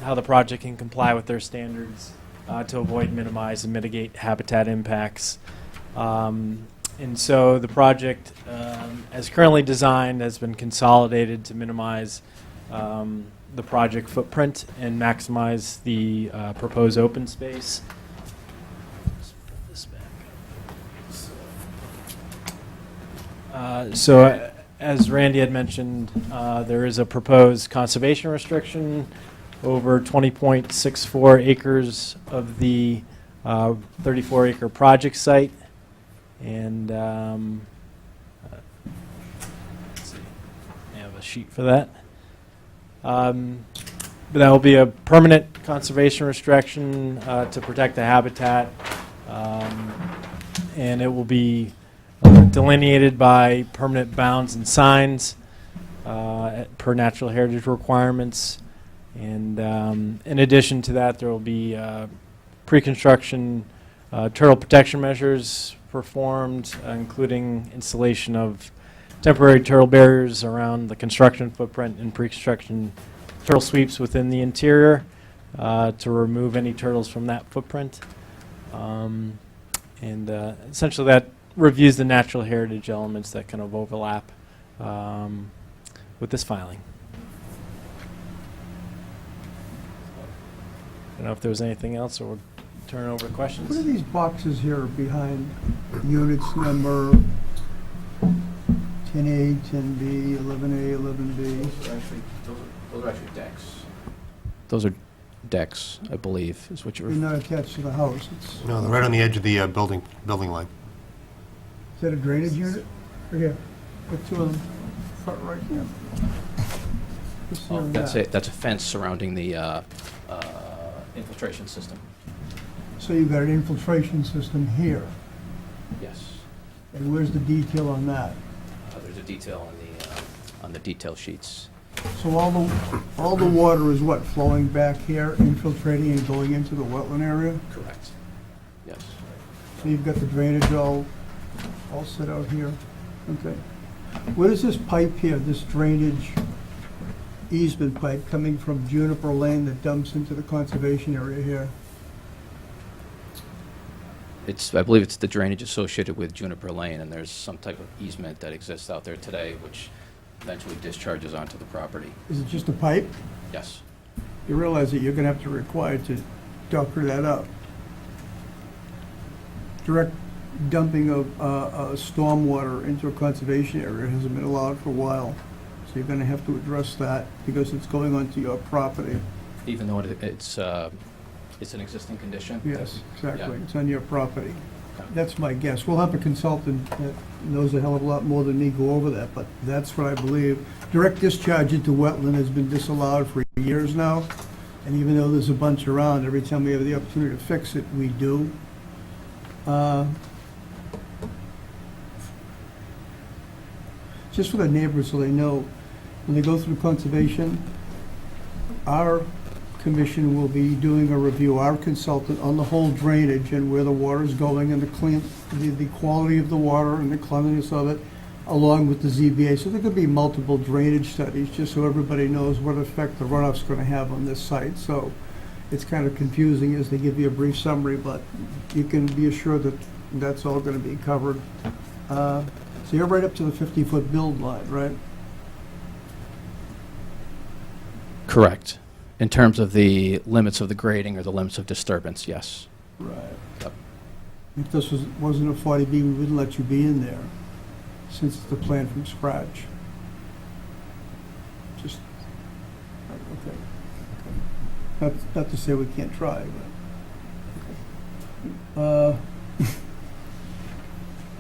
how the project can comply with their standards to avoid, minimize, and mitigate habitat impacts. And so the project, as currently designed, has been consolidated to minimize the project footprint and maximize the proposed open space. Let's put this back. So as Randy had mentioned, there is a proposed conservation restriction over 20.64 acres of the 34-acre project site. And let's see, I have a sheet for that. But that will be a permanent conservation restriction to protect the habitat, and it will be delineated by permanent bounds and signs per Natural Heritage requirements. And in addition to that, there will be pre-construction turtle protection measures performed, including installation of temporary turtle barriers around the construction footprint and pre-construction turtle sweeps within the interior to remove any turtles from that footprint. Essentially that reviews the Natural Heritage elements that kind of overlap with this filing. I don't know if there was anything else, or we'll turn it over to questions. What are these boxes here behind units number 10A, 10B, 11A, 11B? Those are actually decks. Those are decks, I believe, is what you're. They're not attached to the house. It's, No, they're right on the edge of the building line. is that a drainage unit? Right here. Put two of them front right here. This Oh, and that's that. it. That's a fence surrounding the infiltration system. So you've got an infiltration system here. Yes. And where's the detail on that? There's a detail on the detail sheets. So all the water is what, flowing back here, infiltrating and going into the wetland area? Correct. Yes. So you've got the drainage all set out here? Okay. What is this pipe here, this drainage easement pipe coming from Juniper Lane that dumps into the conservation area here? I believe it's the drainage associated with Juniper Lane, and there's some type of easement that exists out there today, which eventually discharges onto the property. Is it just a pipe? Yes. You realize that you're gonna have to require to doctor that up. Direct dumping of stormwater into a conservation area hasn't been allowed for a while. So you're gonna have to address that because it's going onto your property. Even though it's an existing condition? Yes, exactly. Yeah. It's on your property. Okay. That's my guess. We'll have a consultant that knows a hell of a lot more than me go over that, but that's what I believe. Direct discharge into wetland has been disallowed for years now, and even though there's a bunch around, every time we have the opportunity to fix it, we do. Just for the neighbors so they know, when they go through conservation, our commission will be doing a review, our consultant, on the whole drainage and where the water is going and the quality of the water and the cleanliness of it, along with the ZBA. So there could be multiple drainage studies, just so everybody knows what effect the runoff's going to have on this site. So it's kind of confusing as they give you a brief summary, but you can be assured that that's all going to be covered. So you're right up to the 50-foot build line, right? Correct. In terms of the limits of the grading or the limits of disturbance, yes. Right. Yep. If this wasn't a 40B, we wouldn't let you be in there, since it's a plan from scratch. Just, okay. Not to say we can't try, but. All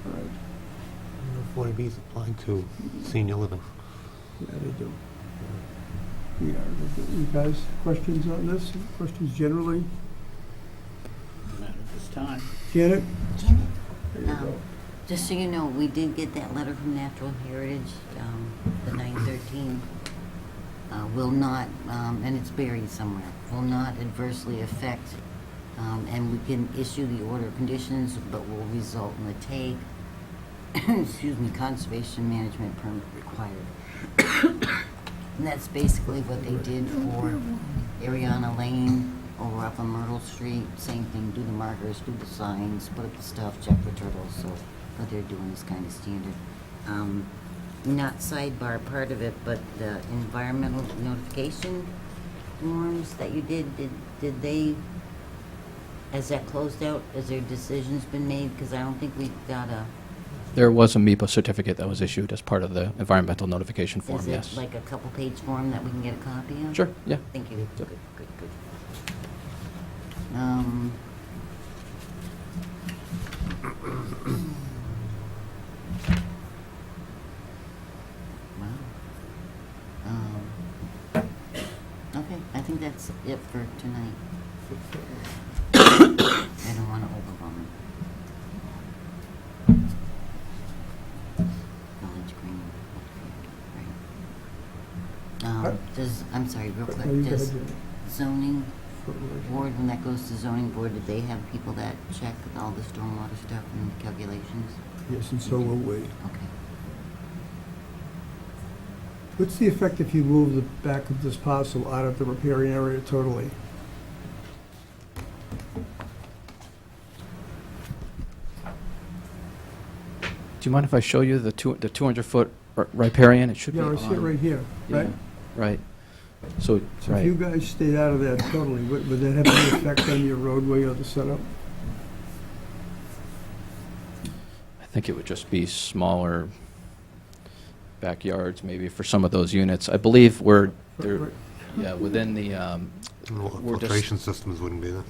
right. 40B is applying to senior living. Yeah, they do. Yeah, they do. You guys, questions on this? Questions generally? Not at this time. Janet? Janet, There you go. just so you know, we did get that letter from Natural Heritage, the 913. Will not, and it's buried somewhere, will not adversely affect, and we can issue the order of conditions, but will result in the take, excuse me, conservation management permit required. And that's basically what they did for Ariana Lane over up on Myrtle Street. Same thing, do the markers, do the signs, put up the stuff, check the turtles, so what they're doing is kind of standard. Not sidebar part of it, but the environmental notification forms that you did they, has that closed out? Has their decisions been made? Because I don't think we've got a... There was a MEPA certificate that was issued as part of the environmental notification form, Is yes. it like a couple-page form that we can get a copy of? Sure, yeah. Thank you. Good. Okay, I think that's it for tonight. I don't want to overwhelm it. Village Green. Right. I'm sorry, real quick, Oh, you go does ahead, Janet. zoning board, when that goes to zoning board, did they have people that check all the stormwater stuff and calculations? Yes, and so will we. Okay. What's the effect if you move the back of this parcel out of the riparian area totally? Do you mind if I show you the 200-foot riparian? It should be Yeah, on... I see it right here, right? Yeah, right. So, So if you guys stayed out of that totally, would that have any effect on your roadway or the setup? I think it would just be smaller backyards, maybe, for some of those units. I believe we're, Right. yeah, within the, we're just, Filtration systems wouldn't be there.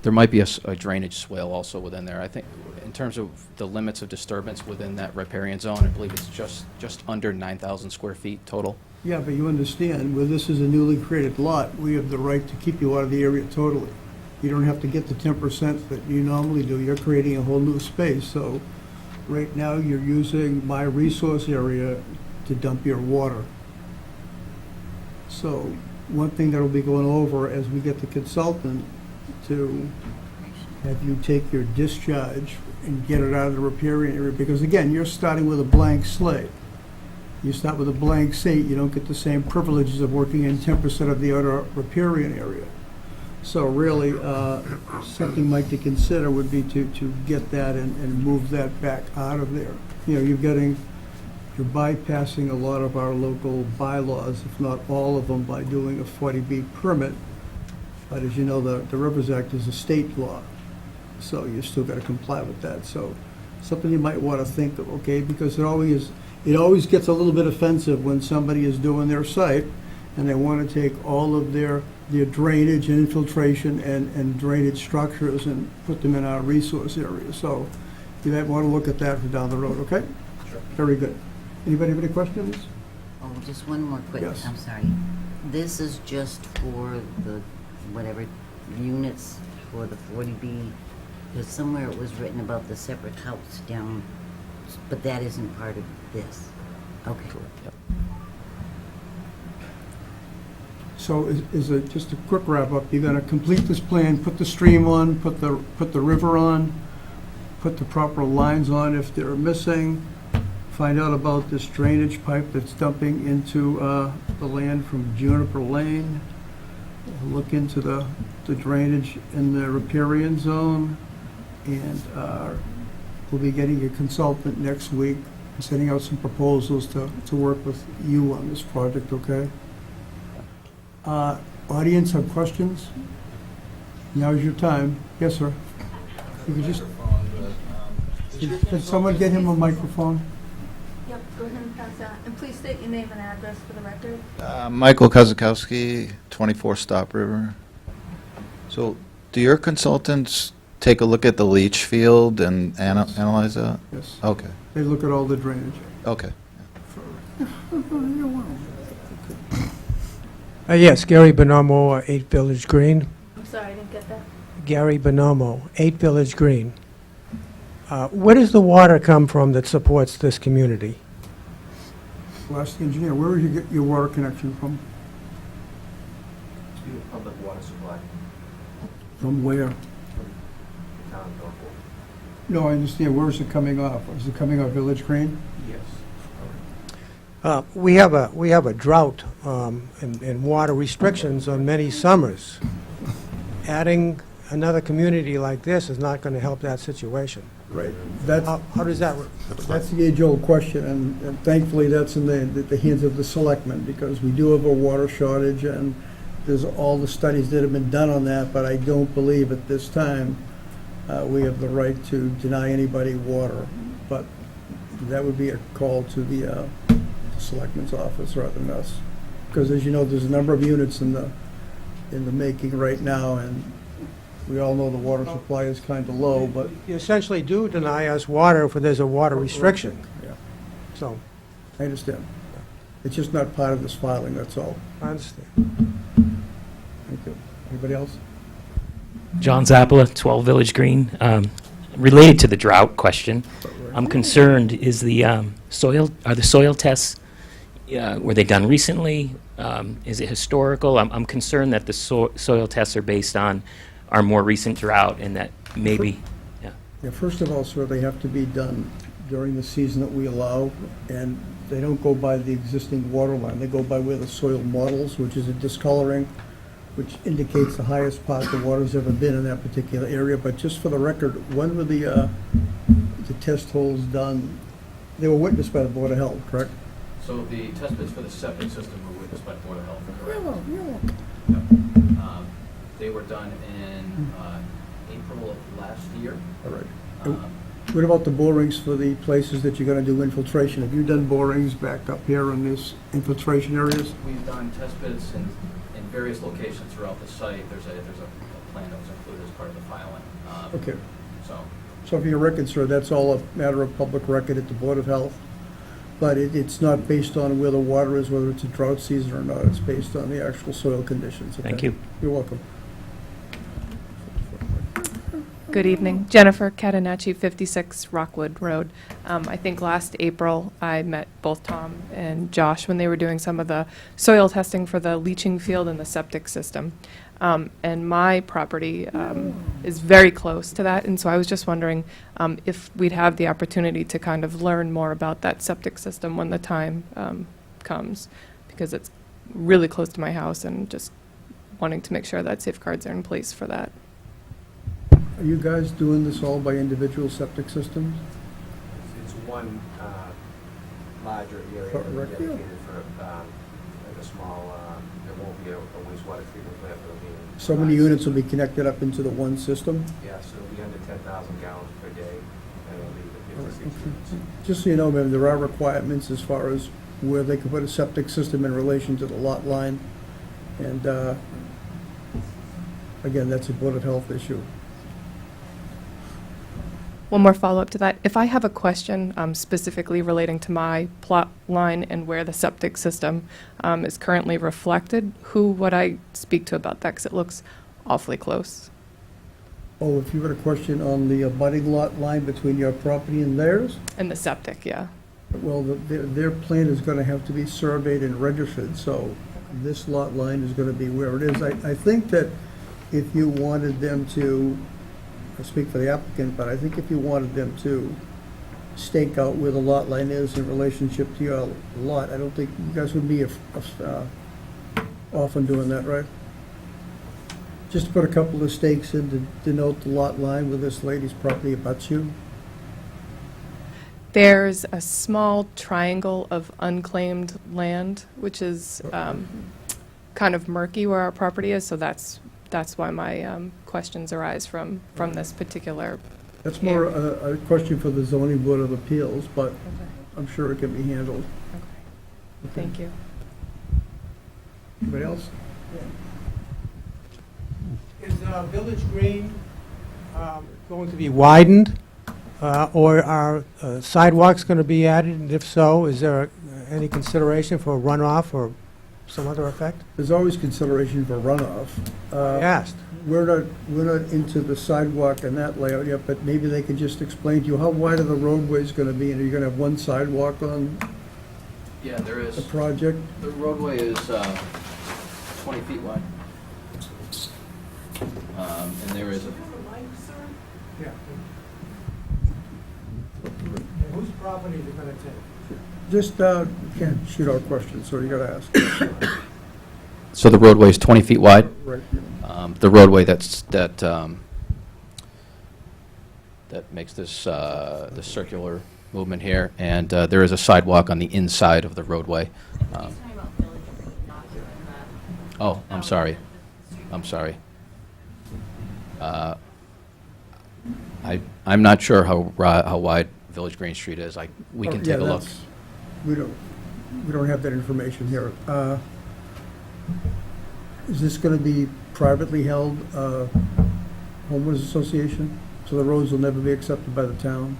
there might be a drainage swale also within there. I think, in terms of the limits of disturbance within that riparian zone, I believe it's just under 9,000 square feet total. Yeah, but you understand, where this is a newly created lot, we have the right to keep you out of the area totally. You don't have to get the 10% that you normally do. You're creating a whole new space, so right now you're using my resource area to dump your water. So one thing that'll be going over as we get the consultant to have you take your discharge and get it out of the riparian area, because again, you're starting with a blank slate. You start with a blank slate, you don't get the same privileges of working in 10% of the outer riparian area. So really, something might to consider would be to get that and move that back out of there. You know, you're bypassing a lot of our local bylaws, if not all of them, by doing a 40B permit. But as you know, the Rivers Act is a state law, so you still got to comply with that. So something you might want to think of, okay, because it always gets a little bit offensive when somebody is doing their site and they want to take all of their drainage and infiltration and drainage structures and put them in our resource area. So you might want to look at that for down the road, okay? Sure. Very good. Anybody have any questions? Oh, just one more quick, Yes. I'm sorry. This is just for the, whatever, units for the 40B, because somewhere it was written about the separate house down, but that isn't part of this. Okay. Yep. So is it, just a quick wrap up, you're gonna complete this plan, put the stream on, put the river on, put the proper lines on if they're missing, find out about this drainage pipe that's dumping into the land from Juniper Lane, look into the drainage in the riparian zone, and we'll be getting a consultant next week sending out some proposals to work with you on this project, okay? Audience, have questions? Now's your time. Yes, sir. You could just, can someone get him a microphone? Yep, go ahead and pass that. And please state your name and address for the record. Michael Kozakowski, 24 Stop River. So, do your consultants take a look at the leach field and analyze that? Yes. Okay, They look at all the drainage. okay. Yes, Gary Bonomo, 8 Village Green. I'm sorry, I didn't get that. Gary Bonomo, 8 Village Green. Where does the water come from that supports this community? Well, ask the engineer, where did you get your water connection from? Public water supply, From where? town of Norfolk. No, I understand. Where is it coming off? Is it coming off Village Green? Yes. We have a drought and water restrictions on many summers. Adding another community like this is not going to help that situation. Right. That's, How does that work? that's the age-old question, and thankfully that's in the hands of the selectmen, because we do have a water shortage, and there's all the studies that have been done on that, but I don't believe at this time we have the right to deny anybody water. But that would be a call to the selectmen's office rather than us. Because as you know, there's a number of units in the making right now, and we all know the water supply is kind of low, but. You essentially do deny us water if there's a water restriction. Yeah, So, I understand. It's just not part of this filing, that's all. I understand. Thank you. Anybody else? John Zappa, 12 Village Green. Related to the drought question, I'm concerned, is the soil tests, were they done recently? Is it historical? I'm concerned that the soil tests are based on our more recent drought, and that maybe, Yeah, first of all, sir, they have to be done during the season that we allow, and they don't go by the existing water line. They go by where the soil models, which is a discoloring, which indicates the highest part the water's ever been in that particular area. But just for the record, when were the test holes done? They were witnessed by the Board of Health, correct? So the test pits for the septic system were witnessed by the Board of Health, correct? Yeah. Yep. They were done in April of last year. All right. Um, What about the borings for the places that you're gonna do infiltration? Have you done borings back up here in these infiltration areas? We've done test pits in various locations throughout the site. There's a plan that was included as part of the filing. Okay. So, So for your record, sir, that's all a matter of public record at the Board of Health, but it's not based on where the water is, whether it's a drought season or not. It's based on the actual soil conditions. Okay? Thank you. You're welcome. Good evening. Jennifer Catanacci, 56 Rockwood Road. I think last April, I met both Tom and Josh when they were doing some of the soil testing for the leaching field and the septic system. And my property is very close to that, and so I was just wondering if we'd have the opportunity to kind of learn more about that septic system when the time comes, because it's really close to my house, and just wanting to make sure that safeguards are in place for that. Are you guys doing this all by individual septic systems? It's one larger area Correct. dedicated for like a small, it won't be a wastewater treatment plant, but it'll be. So many units will be connected up into the one system? Yeah, so it'll be under 10,000 gallons per day, and it'll be the 56 units. Just so you know, ma'am, there are requirements as far as where they can put a septic system in relation to the lot line. And again, that's a Board of Health issue. One more follow-up to that. If I have a question specifically relating to my plot line and where the septic system is currently reflected, who would I speak to about that? Because it looks awfully close. Oh, if you had a question on the abutting lot line between your property and theirs? And the septic, yeah. Well, their plan is going to have to be surveyed and registered, so this lot line is going to be where it is. I think that if you wanted them to, I speak for the applicant, but I think if you wanted them to stake out where the lot line is in relationship to your lot, I don't think you guys would be often doing that, right? Just to put a couple of stakes in to denote the lot line where this lady's property abuts you? There's a small triangle of unclaimed land, which is kind of murky where our property is, so that's why my questions arise from this particular. That's more a question for the zoning board of appeals, but I'm sure it can be handled. Okay. Thank you. Anybody else? Is Village Green going to be widened, or are sidewalks going to be added? And if so, is there any consideration for runoff or some other effect? There's always consideration for runoff. Asked. We're not into the sidewalk and that layout yet, but maybe they can just explain to you how wide are the roadways going to be, and are you going to have one sidewalk on Yeah, there is. the project? The roadway is 20 feet wide. And there is a, Yeah. And whose property is it going to take? Just, you can't shoot our questions, so you got to ask. so the roadway is 20 feet wide. Right. The roadway that makes this this circular movement here, and there is a sidewalk on the inside of the roadway. Oh, I'm sorry. I'm sorry. I'm not sure how wide Village Green Street is. We can take a look. We don't have that information here. Is this going to be privately held homeowners association? So the roads will never be accepted by the town?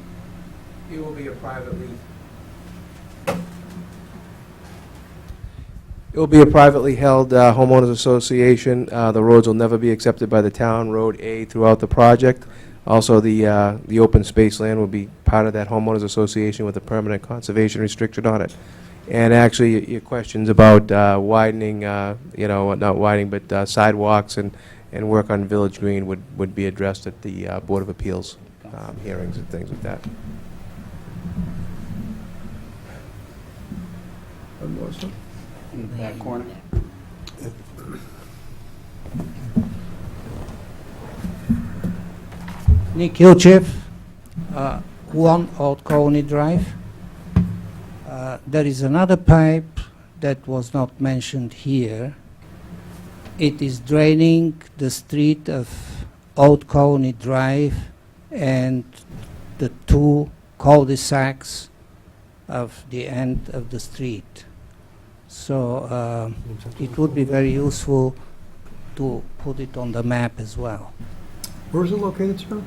It will be a privately. It will be a privately held homeowners association. The roads will never be accepted by the town, Road A throughout the project. Also, the open space land will be part of that homeowners association with a permanent conservation restriction on it. And actually, your questions about widening, not widening, but sidewalks and work on Village Green would be addressed at the Board of Appeals hearings and things like that. In the back corner. Nick Hilchev, 1 Old Colony Drive. There is another pipe that was not mentioned here. It is draining the street of Old Colony Drive and the 2 cul-de-sacs of the end of the street. So it would be very useful to put it on the map as well. Where is it located, sir? Could you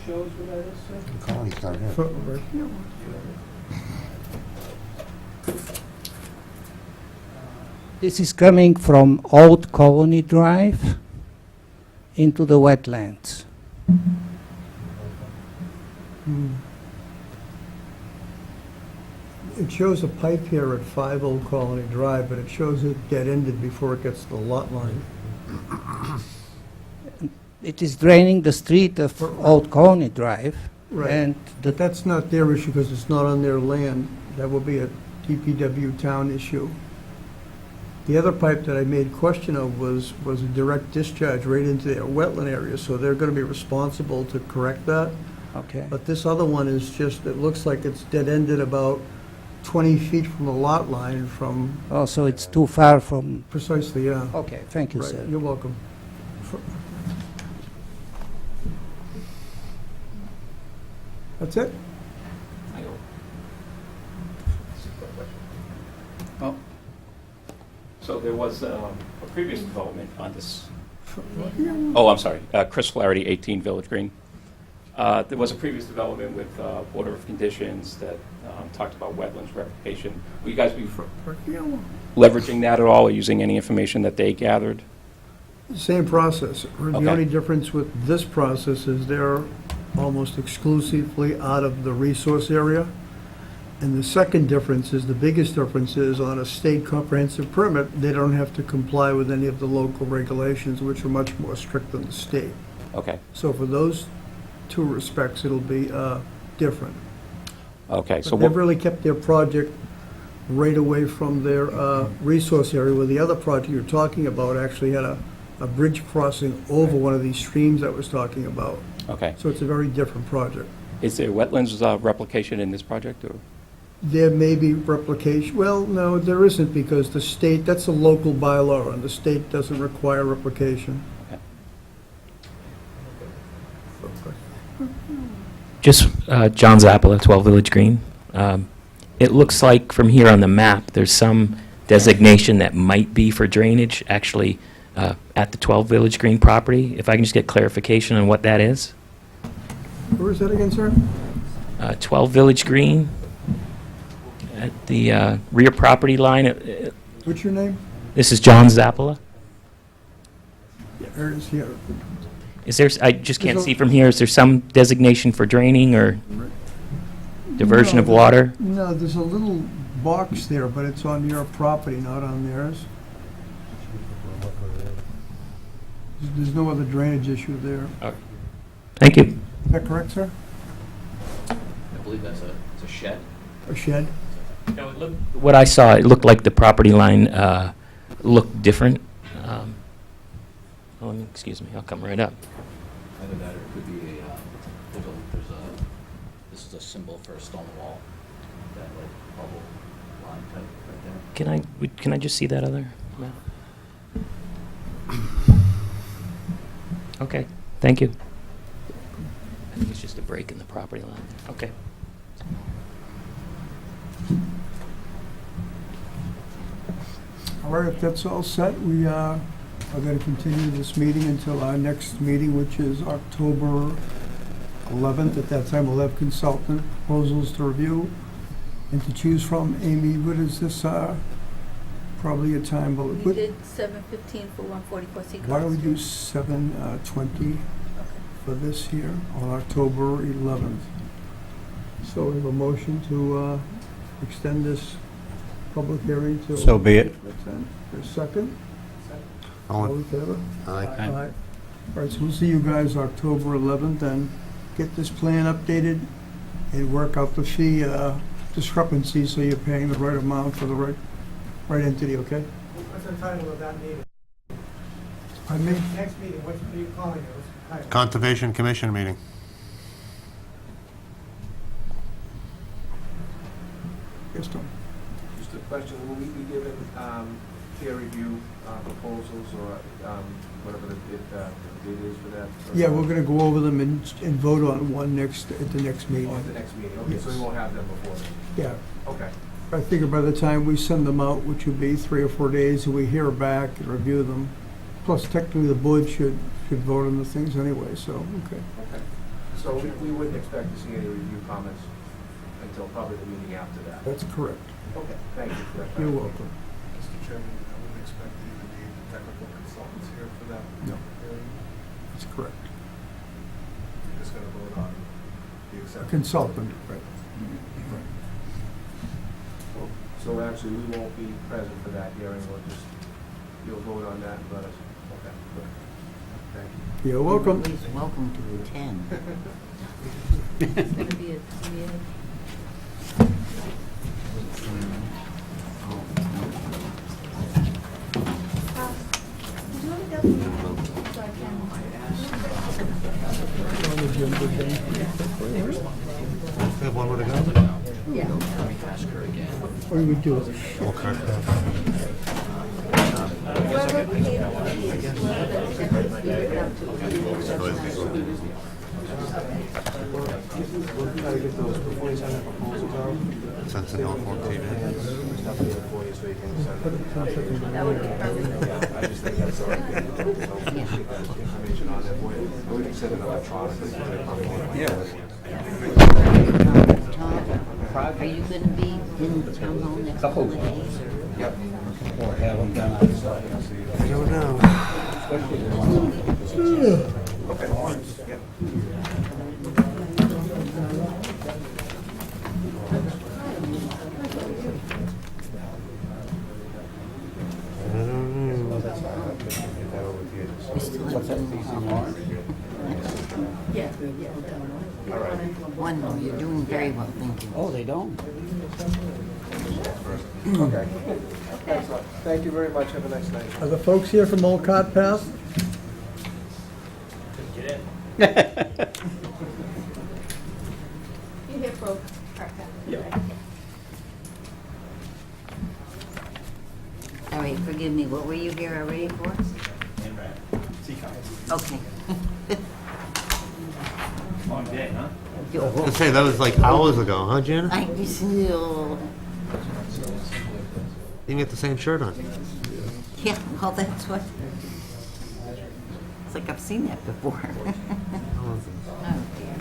show us where that is, sir? Colony's down here. Right here. This is coming from Old Colony Drive into the wetlands. It shows a pipe here at 5 Old Colony Drive, but it shows it dead-ended before it gets to the lot line. It is draining the street of Old Colony Drive. Right. And But that's not their issue because it's not on their land. That will be a DPW town issue. The other pipe that I made question of was a direct discharge right into their wetland area, so they're going to be responsible to correct that. Okay. But this other one is just, it looks like it's dead-ended about 20 feet from the lot line from... Oh, so it's too far from... Precisely, yeah. Okay, thank you, Right, sir. You're welcome. That's it? Oh. So there was a previous development on this. Oh, I'm sorry. Chris Flaherty, 18 Village Green. There was a previous development with order of conditions that talked about wetlands replication. Will you guys be leveraging that at all, or using any information that they gathered? Same process. The Okay. only difference with this process is they're almost exclusively out of the resource area. And the second difference is, the biggest difference is on a state comprehensive permit, they don't have to comply with any of the local regulations, which are much more strict than the state. Okay. So for those 2 respects, it'll be different. Okay. So But they've really kept their project right away from their resource area, where the other project you're talking about actually had a bridge crossing over one of these streams I was talking about. Okay. So it's a very different project. Is there wetlands replication in this project, or? There may be replication, well, no, there isn't, because the state, that's a local bylaw, and the state doesn't require replication. Just John Zappola, 12 Village Green. It looks like from here on the map, there's some designation that might be for drainage, actually, at the 12 Village Green property. If I can just get clarification on what that is? Where is that again, sir? 12 Village Green, at the rear property line. What's your name? This is John Zappola. There it is here. Is there, I just can't see from here, is there some designation for draining or diversion of water? No, there's a little box there, but it's on your property, not on theirs. There's no other drainage issue there. Thank you. Is that correct, sir? I believe it's a shed. A shed? What I saw, it looked like the property line looked different. Excuse me, I'll come right up. Either that or it could be this is a symbol for a stone wall. That like bubble line type right there. Can I just see that other map? Okay, thank you. I think it's just a break in the property line. Okay. All right, if that's all set, we are going to continue this meeting until our next meeting, which is October 11th. At that time, we'll have consultant proposals to review and to choose from. Amy, what is this, probably a time, but We did 7:15 for 144 Seacrest. why don't we do 7:20 for this here on October 11th? So we have a motion to extend this public hearing to... So be it. For a second? All All in favor? Aye. All right, so we'll see you guys October 11th, and get this plan updated and work out the fee discrepancy so you're paying the right amount for the right entity, okay? What's the title of that meeting? Pardon me? Next meeting, what are you calling it? What's the title? Conservation Commission meeting. Yes, Tom? Just a question, will we be given peer review proposals or whatever the bid is for that? Yeah, we're gonna go over them and vote on one at the next meeting. Oh, at the next meeting, okay, so Yes. we won't have them before then? Yeah. Okay. I figure by the time we send them out, which would be 3 or 4 days, and we hear back and review them, plus technically the board should vote on the things anyway, so, okay. Okay. So we wouldn't expect to see any review comments until probably the meeting after that? That's correct. Okay, thank you for that. You're welcome. Mr. Chairman, I wouldn't expect you to need the technical consultants here for that. No. hearing. That's correct. You're just going to vote on the acceptance. Consultant, right. So actually, we won't be present for that hearing, you'll vote on that and let us, okay, good. Thank you. You're welcome. He's welcome to attend. It's going to be a CBA. We have one more to go? Yeah. Ask her again. What do we do? Okay. Whoever paid the fees, whoever the check is be written out to. We'll try to get those before you send the proposals out. Since the Norfolk TV. Stuff here for you so you can send it. That would be perfect. Yeah, I just think that's all right. So we'll get that information on there for you. We can send it electronically. Tom, are you gonna be in the town hall next couple of days? Yep. Or have them done on site. I don't know. Okay. Yep. I don't know. We still have one more. Yeah, One more, you're doing very well, thank you. Oh, they don't? Okay. Thank you very much. Have a nice night. Are the folks here from Old Cart Path? right, forgive me, what were you here already for? Okay. Long day, huh? I was gonna say, that was like hours ago, huh, Janet? I just knew. You get the same shirt on. Yeah, well, that's what. It's like I've seen that before. Oh, dear.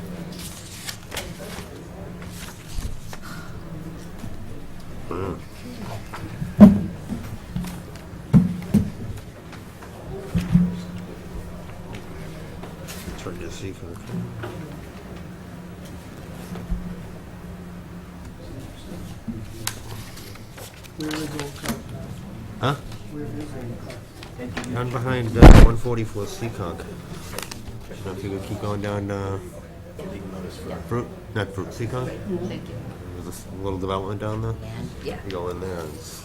Turn your seeker. Where is Old Car? Huh? Where is Old Car? Down behind 144 Seekonk. So if you could keep going down, not Fruit, Seekonk? Thank you. There's a little development down there. Yeah. You go in there, and it's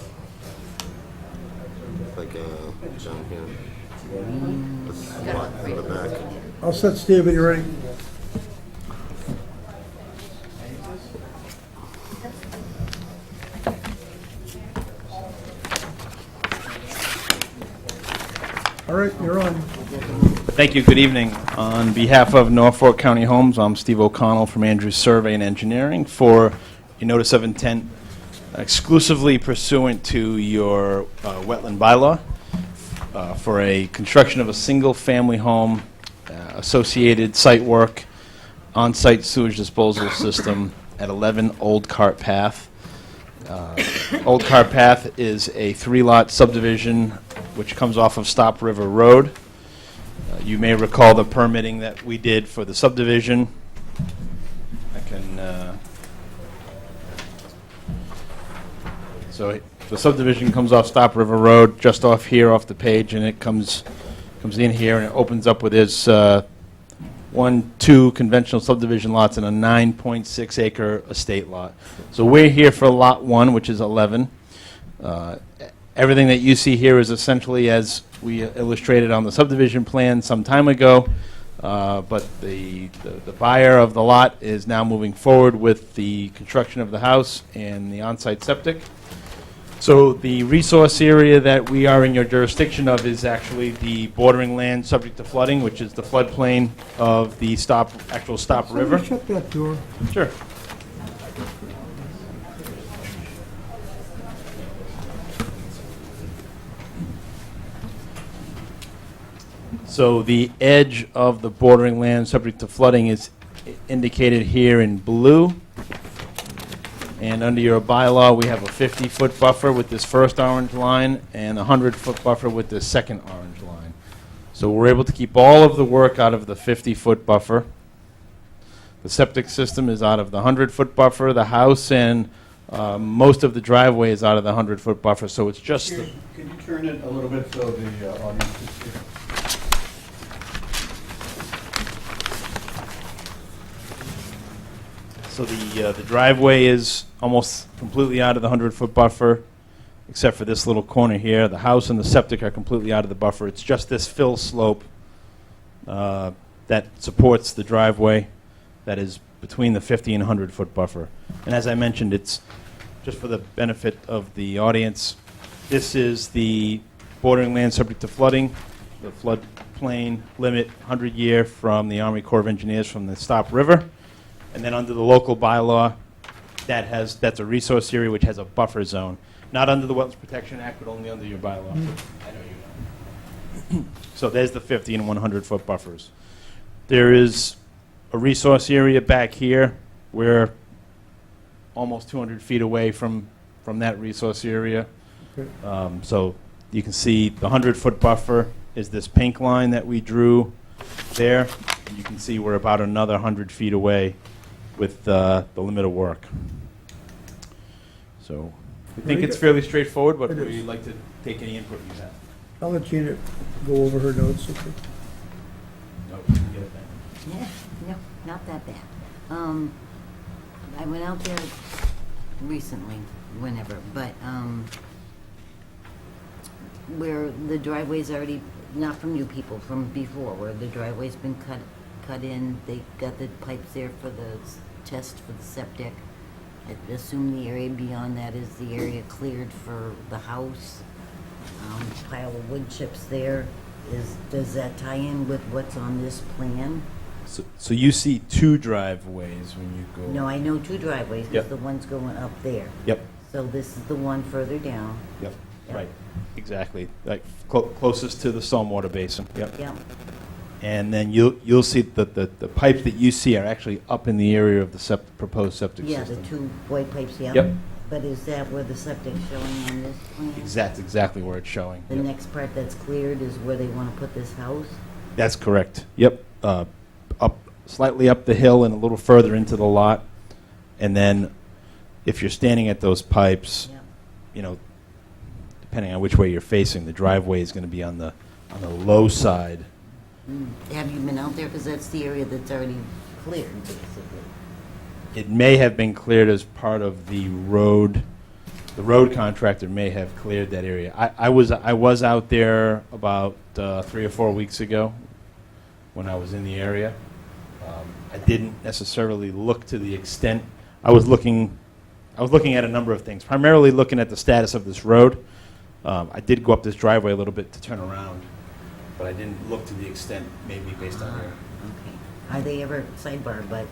like down here. This lot in the back. All set, Steve, when you're ready. All right, you're on. Thank you. Good evening. On behalf of Norfolk County Homes, I'm Steve O'Connell from Andrews Survey and Engineering for your notice of intent exclusively pursuant to your wetland bylaw for a construction of a single-family home, associated site work, on-site sewage disposal system at 11 Old Cart Path. Old Cart Path is a 3-lot subdivision which comes off of Stop River Road. You may recall the permitting that we did for the subdivision. I can, so the subdivision comes off Stop River Road, just off here off the page, and it comes in here and it opens up with its 2 conventional subdivision lots and a 9.6 acre estate lot. So we're here for lot 1, which is 11. Everything that you see here is essentially as we illustrated on the subdivision plan some time ago, but the buyer of the lot is now moving forward with the construction of the house and the on-site septic. So the resource area that we are in your jurisdiction of is actually the bordering land subject to flooding, which is the floodplain of the actual Stop River. Shut that door. Sure. So the edge of the bordering land subject to flooding is indicated here in blue. And under your bylaw, we have a 50-foot buffer with this first orange line and a 100-foot buffer with this second orange line. So we're able to keep all of the work out of the 50-foot buffer. The septic system is out of the 100-foot buffer. The house and most of the driveway is out of the 100-foot buffer. So it's just the... Can you turn it a little bit so the audience can see? So the driveway is almost completely out of the 100-foot buffer, except for this little corner here. The house and the septic are completely out of the buffer. It's just this fill slope that supports the driveway that is between the 50 and 100-foot buffer. And as I mentioned, it's just for the benefit of the audience. This is the bordering land subject to flooding, the floodplain limit 100-year from the Army Corps of Engineers from the Stop River. And then under the local bylaw, that's a resource area which has a buffer zone. Not under the Wetlands Protection Act, but only under your bylaw. I know you know. So there's the 50 and 100-foot buffers. There is a resource area back here. We're almost 200 feet away from that resource area. Okay. So you can see the 100-foot buffer is this pink line that we drew there. You can see we're about another 100 feet away with the limit of work. So we think it's fairly straightforward, but we'd like to take any input you have. I'll let Gina go over her notes. Okay. No, you can get it back. Yeah, no, not that bad. I went out there recently, whenever, but where the driveway's already, not from you people, from before, where the driveway's been cut in, they got the pipes there for the test for the septic. I assume the area beyond that is the area cleared for the house. pile of wood chips there. Does that tie in with what's on this plan? So you see two driveways when you go. No, I know two driveways, Yep. because the one's going up there. Yep. So this is the one further down. Yep. Yep. Right. Exactly. Like closest to the stormwater basin. Yep. Yep. And then you'll see that the pipes that you see are actually up in the area of the proposed septic Yeah, system. the two white pipes, yeah. Yep. But is that where the septic's showing on this plan? Exactly where it's showing. The Yep. next part that's cleared is where they want to put this house? That's correct. Yep. Up slightly up the hill and a little further into the lot. And then if you're standing at those pipes, Yep. you know, depending on which way you're facing, the driveway is going to be on the low side. Have you been out there? Because that's the area that's already cleared, basically. It may have been cleared as part of the road. The road contractor may have cleared that area. I was out there about 3 or 4 weeks ago when I was in the area. I didn't necessarily look to the extent. I was looking at a number of things, primarily looking at the status of this road. I did go up this driveway a little bit to turn around, but I didn't look to the extent maybe based on here. Okay. Are they ever, sidebar, but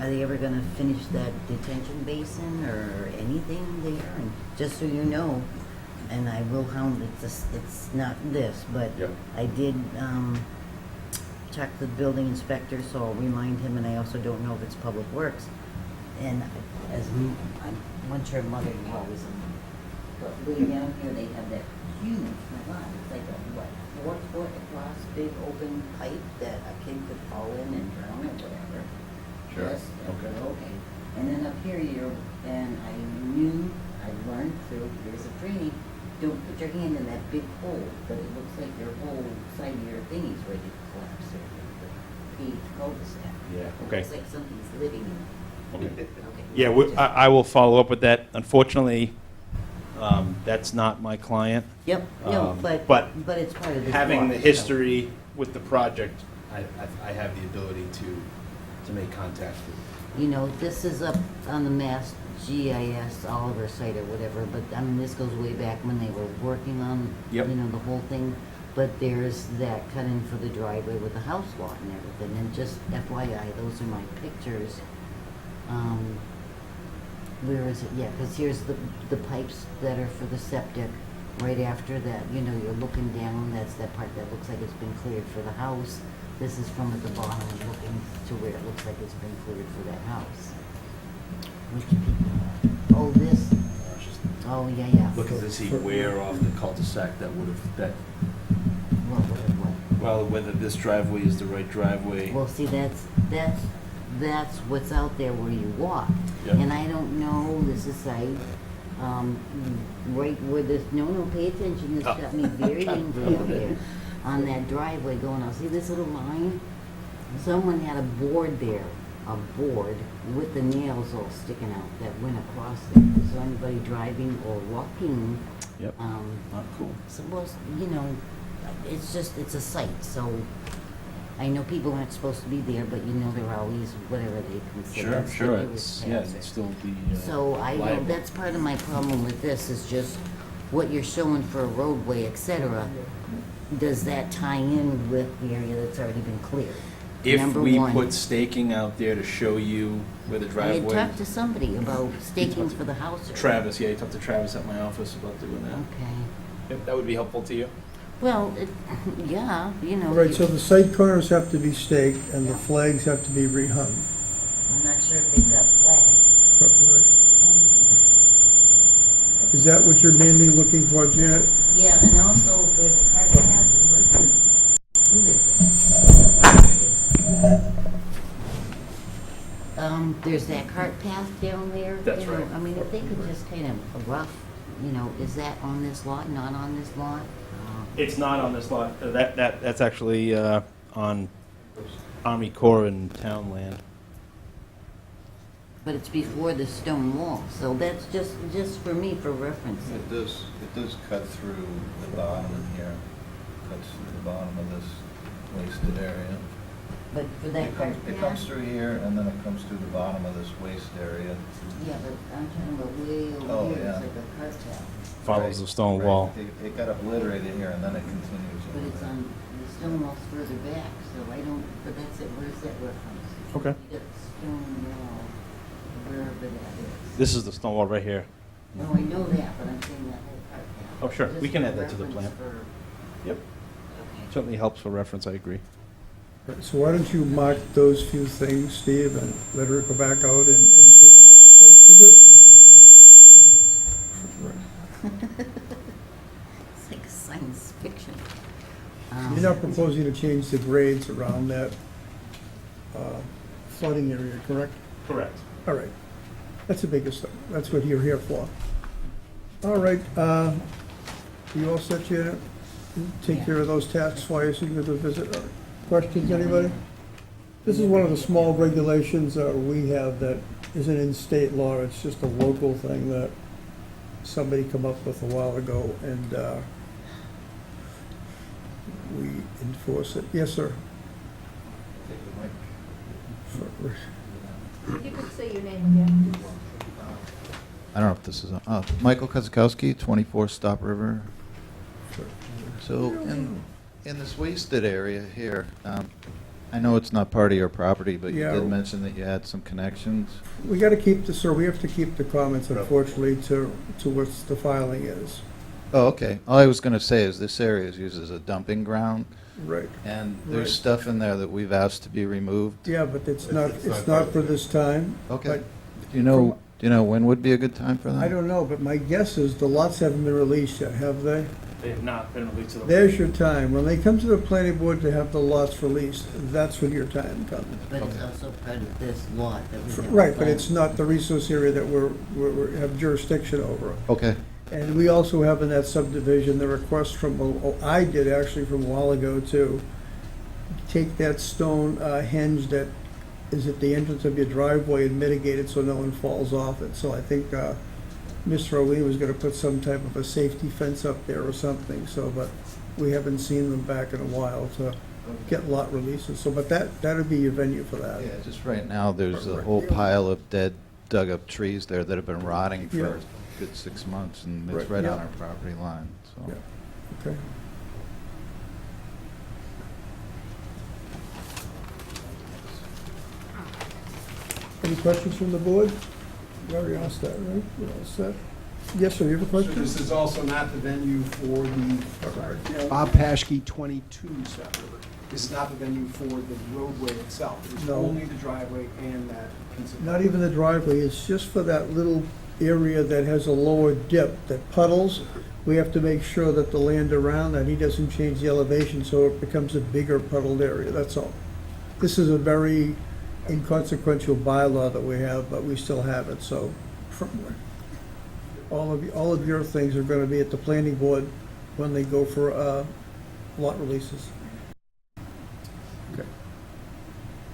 are they ever going to finish that detention basin or anything there? And just so you know, and I will hound, it's not this, but Yep. I did check the building inspector, so I'll remind him, and I also don't know if it's Public Works. And I'm one sure mother-in-law was in, but way down here, they have that huge, my God, it's like a, what, 4-foot across, big open pipe that a kid could fall in and drown or whatever. Sure. Yes, Okay. okay. And then up here, and I learned through years of training, don't put your hand in that big hole, but it looks like your whole side of your thingy's ready to collapse there, the paved cul-de-sac. Yeah, okay. Looks like something's living in it. Okay. Okay. Yeah, I will follow up with that. Unfortunately, that's not my client. Yep, no, but it's part of this. Having the block, so. history with the project, I have the ability to make contact with. You know, this is up on the Mass GIS Oliver site or whatever, but I mean, this goes way back when they were working on, Yep. you know, the whole thing. But there's that cut in for the driveway with the house lot and everything. And just FYI, those are my pictures. Where is it? Yeah, because here's the pipes that are for the septic. Right after that, you know, you're looking down, that's that part that looks like it's been cleared for the house. This is from at the bottom looking to where it looks like it's been cleared for that house. Which people, oh, this, oh, yeah, yeah. Looking to see where off the cul-de-sac that would have, What? well, whether this driveway is the right driveway. Well, see, that's what's out there where you walk. Yep. And I don't know, this is site, right where this, no, pay attention, this got me very angry out there. On that driveway going out, see this little line? Someone had a board there, a board with the nails all sticking out that went across it. So anybody driving or walking, Yep. Not cool. supposed, you know, it's a site, so I know people aren't supposed to be there, but you know, they're always whatever they consider. Sure, conspicuous it's, yeah, hazard. it's still the, So I know liable. that's part of my problem with this, is just what you're showing for a roadway, et cetera. Does that tie in with the area that's already been cleared? If Number we one. put staking out there to show you where the I driveway. had talked to somebody about stakings for the house. Travis, yeah, you talked to Travis at my office about doing that. Okay. If that would be helpful to you. Well, yeah, you know. All right, so the side corners have to be staked and the flags have to be rehung. I'm not sure if they've got flags. Is that what you're mainly looking for, Janet? Yeah, and also there's a car path. Who is it? There's that cart path down there. That's you know, right. I mean, if they could just kind of rough, you know, is that on this lot, not on this lot? It's not on this lot. That's actually on Army Corps and town land. But it's before the stone wall, so that's just for me, for reference. It does cut through the bottom in here, cuts through the bottom of this wasted area. But for that It cart comes, it path? comes through here, and then it comes through the bottom of this waste area. Yeah, but I'm talking about way Oh, over here, yeah. it's like a cart path. follows the stone wall. It got obliterated here, and then it continues. But it's on, the stone wall's further back, so I don't, but that's it, where's that reference? Okay. You got stone wall, wherever that is. This is the stone wall right here. No, I know that, but I'm saying that whole part now. Oh, sure. Just We can for add that to the plan. reference for- Yep. Certainly helps for reference, I agree. So why don't you mark those few things, Steve, and let her go back out and do another site visit? It's like science fiction. You're not proposing to change the grades around that flooding area, correct? Correct. All right. That's the biggest thing. That's what you're here for. All right. You all set, Janet? Take care of those tasks for you so you can do the visit. Questions, anybody? This is one of the small regulations we have that isn't in state law. It's just a local thing that somebody come up with a while ago, and we enforce it. Yes, sir. You could say your name again. I don't know if this is, Michael Kozakowski, 24 Stop River. So in this wasted area here, I know it's not part of your property, but you Yeah. did mention that you had some connections. We got to keep the, sir, we have to keep the comments, unfortunately, to what the filing is. Oh, okay. All I was going to say is this area is used as a dumping ground. Right. And there's Right. stuff in there that we've asked to be removed. Yeah, but it's not for this time. Okay. But Do you know when would be a good time for that? I don't know, but my guess is the lots haven't been released yet, have they? They have not been released to the... There's your time. When they come to the planning board to have the lots released, that's when your time comes. But it's also part of this lot that we have. Right, but it's not the resource area that we have jurisdiction over. Okay. And we also have in that subdivision the request from, I did actually from a while ago to take that stone hinge that is at the entrance of your driveway and mitigate it so no one falls off it. So I think Mr. O'Lee was gonna put some type of a safety fence up there or something, so, but we haven't seen them back in a while to get lot releases. So, but that'd be your venue for that. Yeah, just right now, there's a whole pile of dead, dug-up trees there that have been rotting for Yeah. a good 6 months, and it's Right, right on yeah. our property line, so. Yeah. Okay. Any questions from the board? You already asked that, right? You're all set? Yes, sir, you have a So question? this is also not the venue for the Bob Paschke 22 Stop River. This is not the venue for the roadway itself. It's No. only the driveway and that piece of... Not even the driveway, it's just for that little area that has a lower dip, that puddles. We have to make sure that the land around that, he doesn't change the elevation so it becomes a bigger puddled area, that's all. This is a very inconsequential bylaw that we have, but we still have it, so all of your things are gonna be at the planning board when they go for lot releases.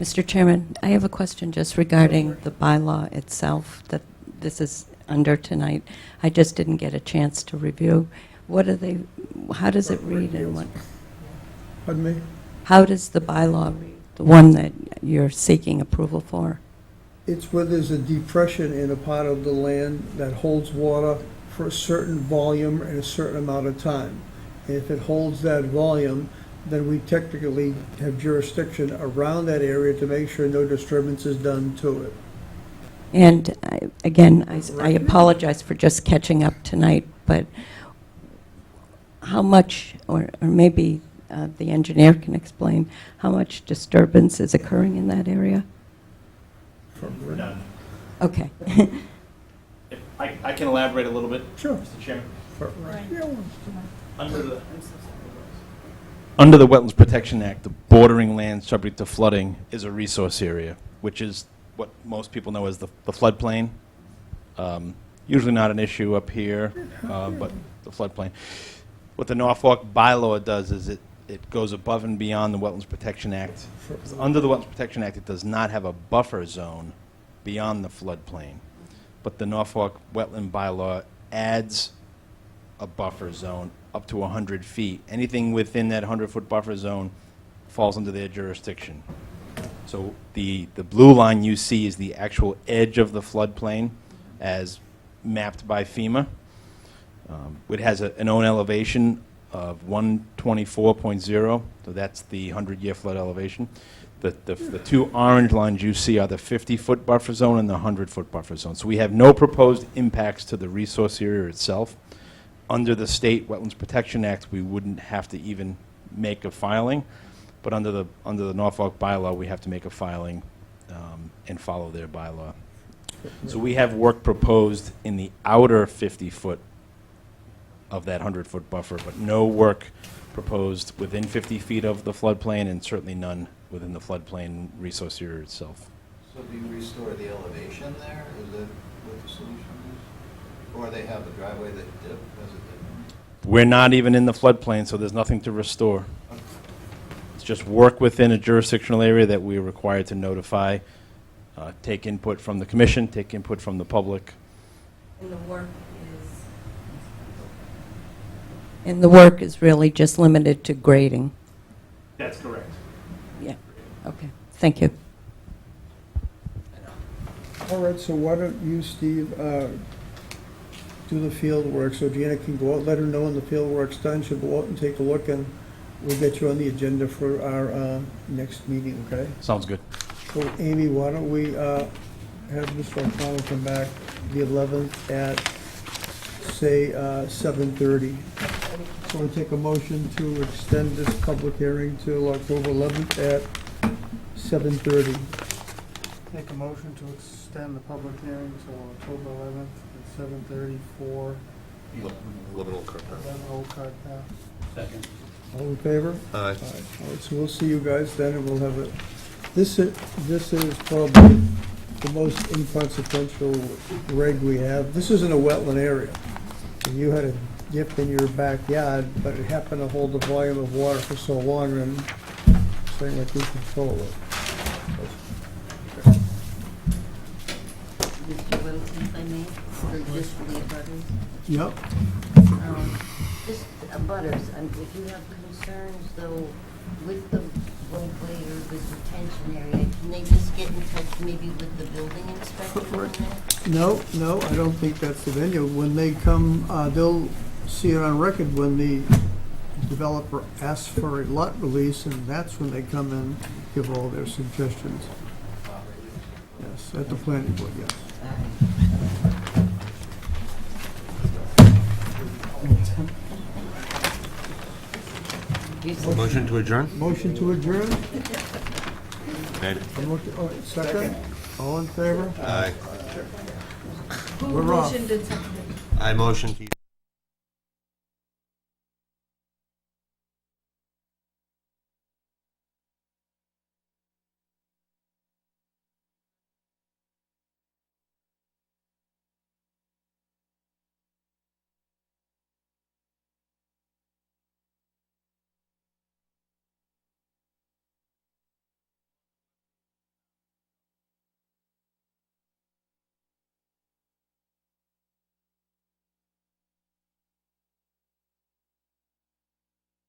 Mr. Chairman, I have a question just regarding the bylaw itself that this is under tonight. I just didn't get a chance to review. What are they, how does it read and what? Pardon me? How does the bylaw read, the one that you're seeking approval for? It's where there's a depression in a part of the land that holds water for a certain volume and a certain amount of time. And if it holds that volume, then we technically have jurisdiction around that area to make sure no disturbance is done to it. And again, I apologize for just catching up tonight, but how much, or maybe the engineer can explain, how much disturbance is occurring in that area? None. Okay. I can elaborate a little bit, Sure. Mr. Chairman. Under Under the Wetlands Protection Act, the bordering land subject to flooding is a resource area, which is what most people know as the floodplain. Usually not an issue up here, but the floodplain. What the Norfolk bylaw does is it goes above and beyond the Wetlands Protection Act. Under the Wetlands Protection Act, it does not have a buffer zone beyond the floodplain. But the Norfolk wetland bylaw adds a buffer zone up to 100 feet. Anything within that 100-foot buffer zone falls under their jurisdiction. So the blue line you see is the actual edge of the floodplain as mapped by FEMA. It has an own elevation of 124.0, so that's the 100-year flood elevation. The two orange lines you see are the 50-foot buffer zone and the 100-foot buffer zone. So we have no proposed impacts to the resource area itself. Under the State Wetlands Protection Act, we wouldn't have to even make a filing, but under the Norfolk bylaw, we have to make a filing and follow their bylaw. So we have work proposed in the outer 50-foot of that 100-foot buffer, but no work proposed within 50 feet of the floodplain, and certainly none within the floodplain resource area itself. So do you restore the elevation there? Is that what the solution is? Or they have a driveway that dip as it did? We're not even in the floodplain, so there's nothing to restore. It's just work within a jurisdictional area that we are required to notify, take input from the commission, take input from the public. And the work is really just limited to grading? That's correct. Yeah, okay, thank you. All right, so why don't you, Steve, do the field work, so Janet can go out, let her know when the field work's done, she'll go out and take a look, and we'll get you on the agenda for our next meeting, okay? Sounds good. So Amy, why don't we have Mr. O'Connell come back the 11th at, say, 7:30. So we'll take a motion to extend this public hearing till October 11th at 7:30. Take a motion to extend the public hearing till October 11th at 7:30 for 11 Old Cart Path. 11 Old Cart Path. Second. All in favor? Aye. All right, so we'll see you guys then, and we'll have a, this is probably the most inconsequential reg we have. This isn't a wetland area. And you had a dip in your backyard, but it happened to hold the volume of water for so long, and saying like we control it. Mr. Wilson, if I may, for just for the abutters. Yep. Just abutters, if you have concerns though with the roadway or the detention area, can they just get in touch maybe with the building inspector on that? No, I don't think that's the venue. When they come, they'll see it on record when the developer asks for a lot release, and that's when they come and give all their suggestions. Yes, at the planning board, yes. Motion to adjourn? Motion to adjourn? Made. Second? All in favor? Aye. We're off. I motion to...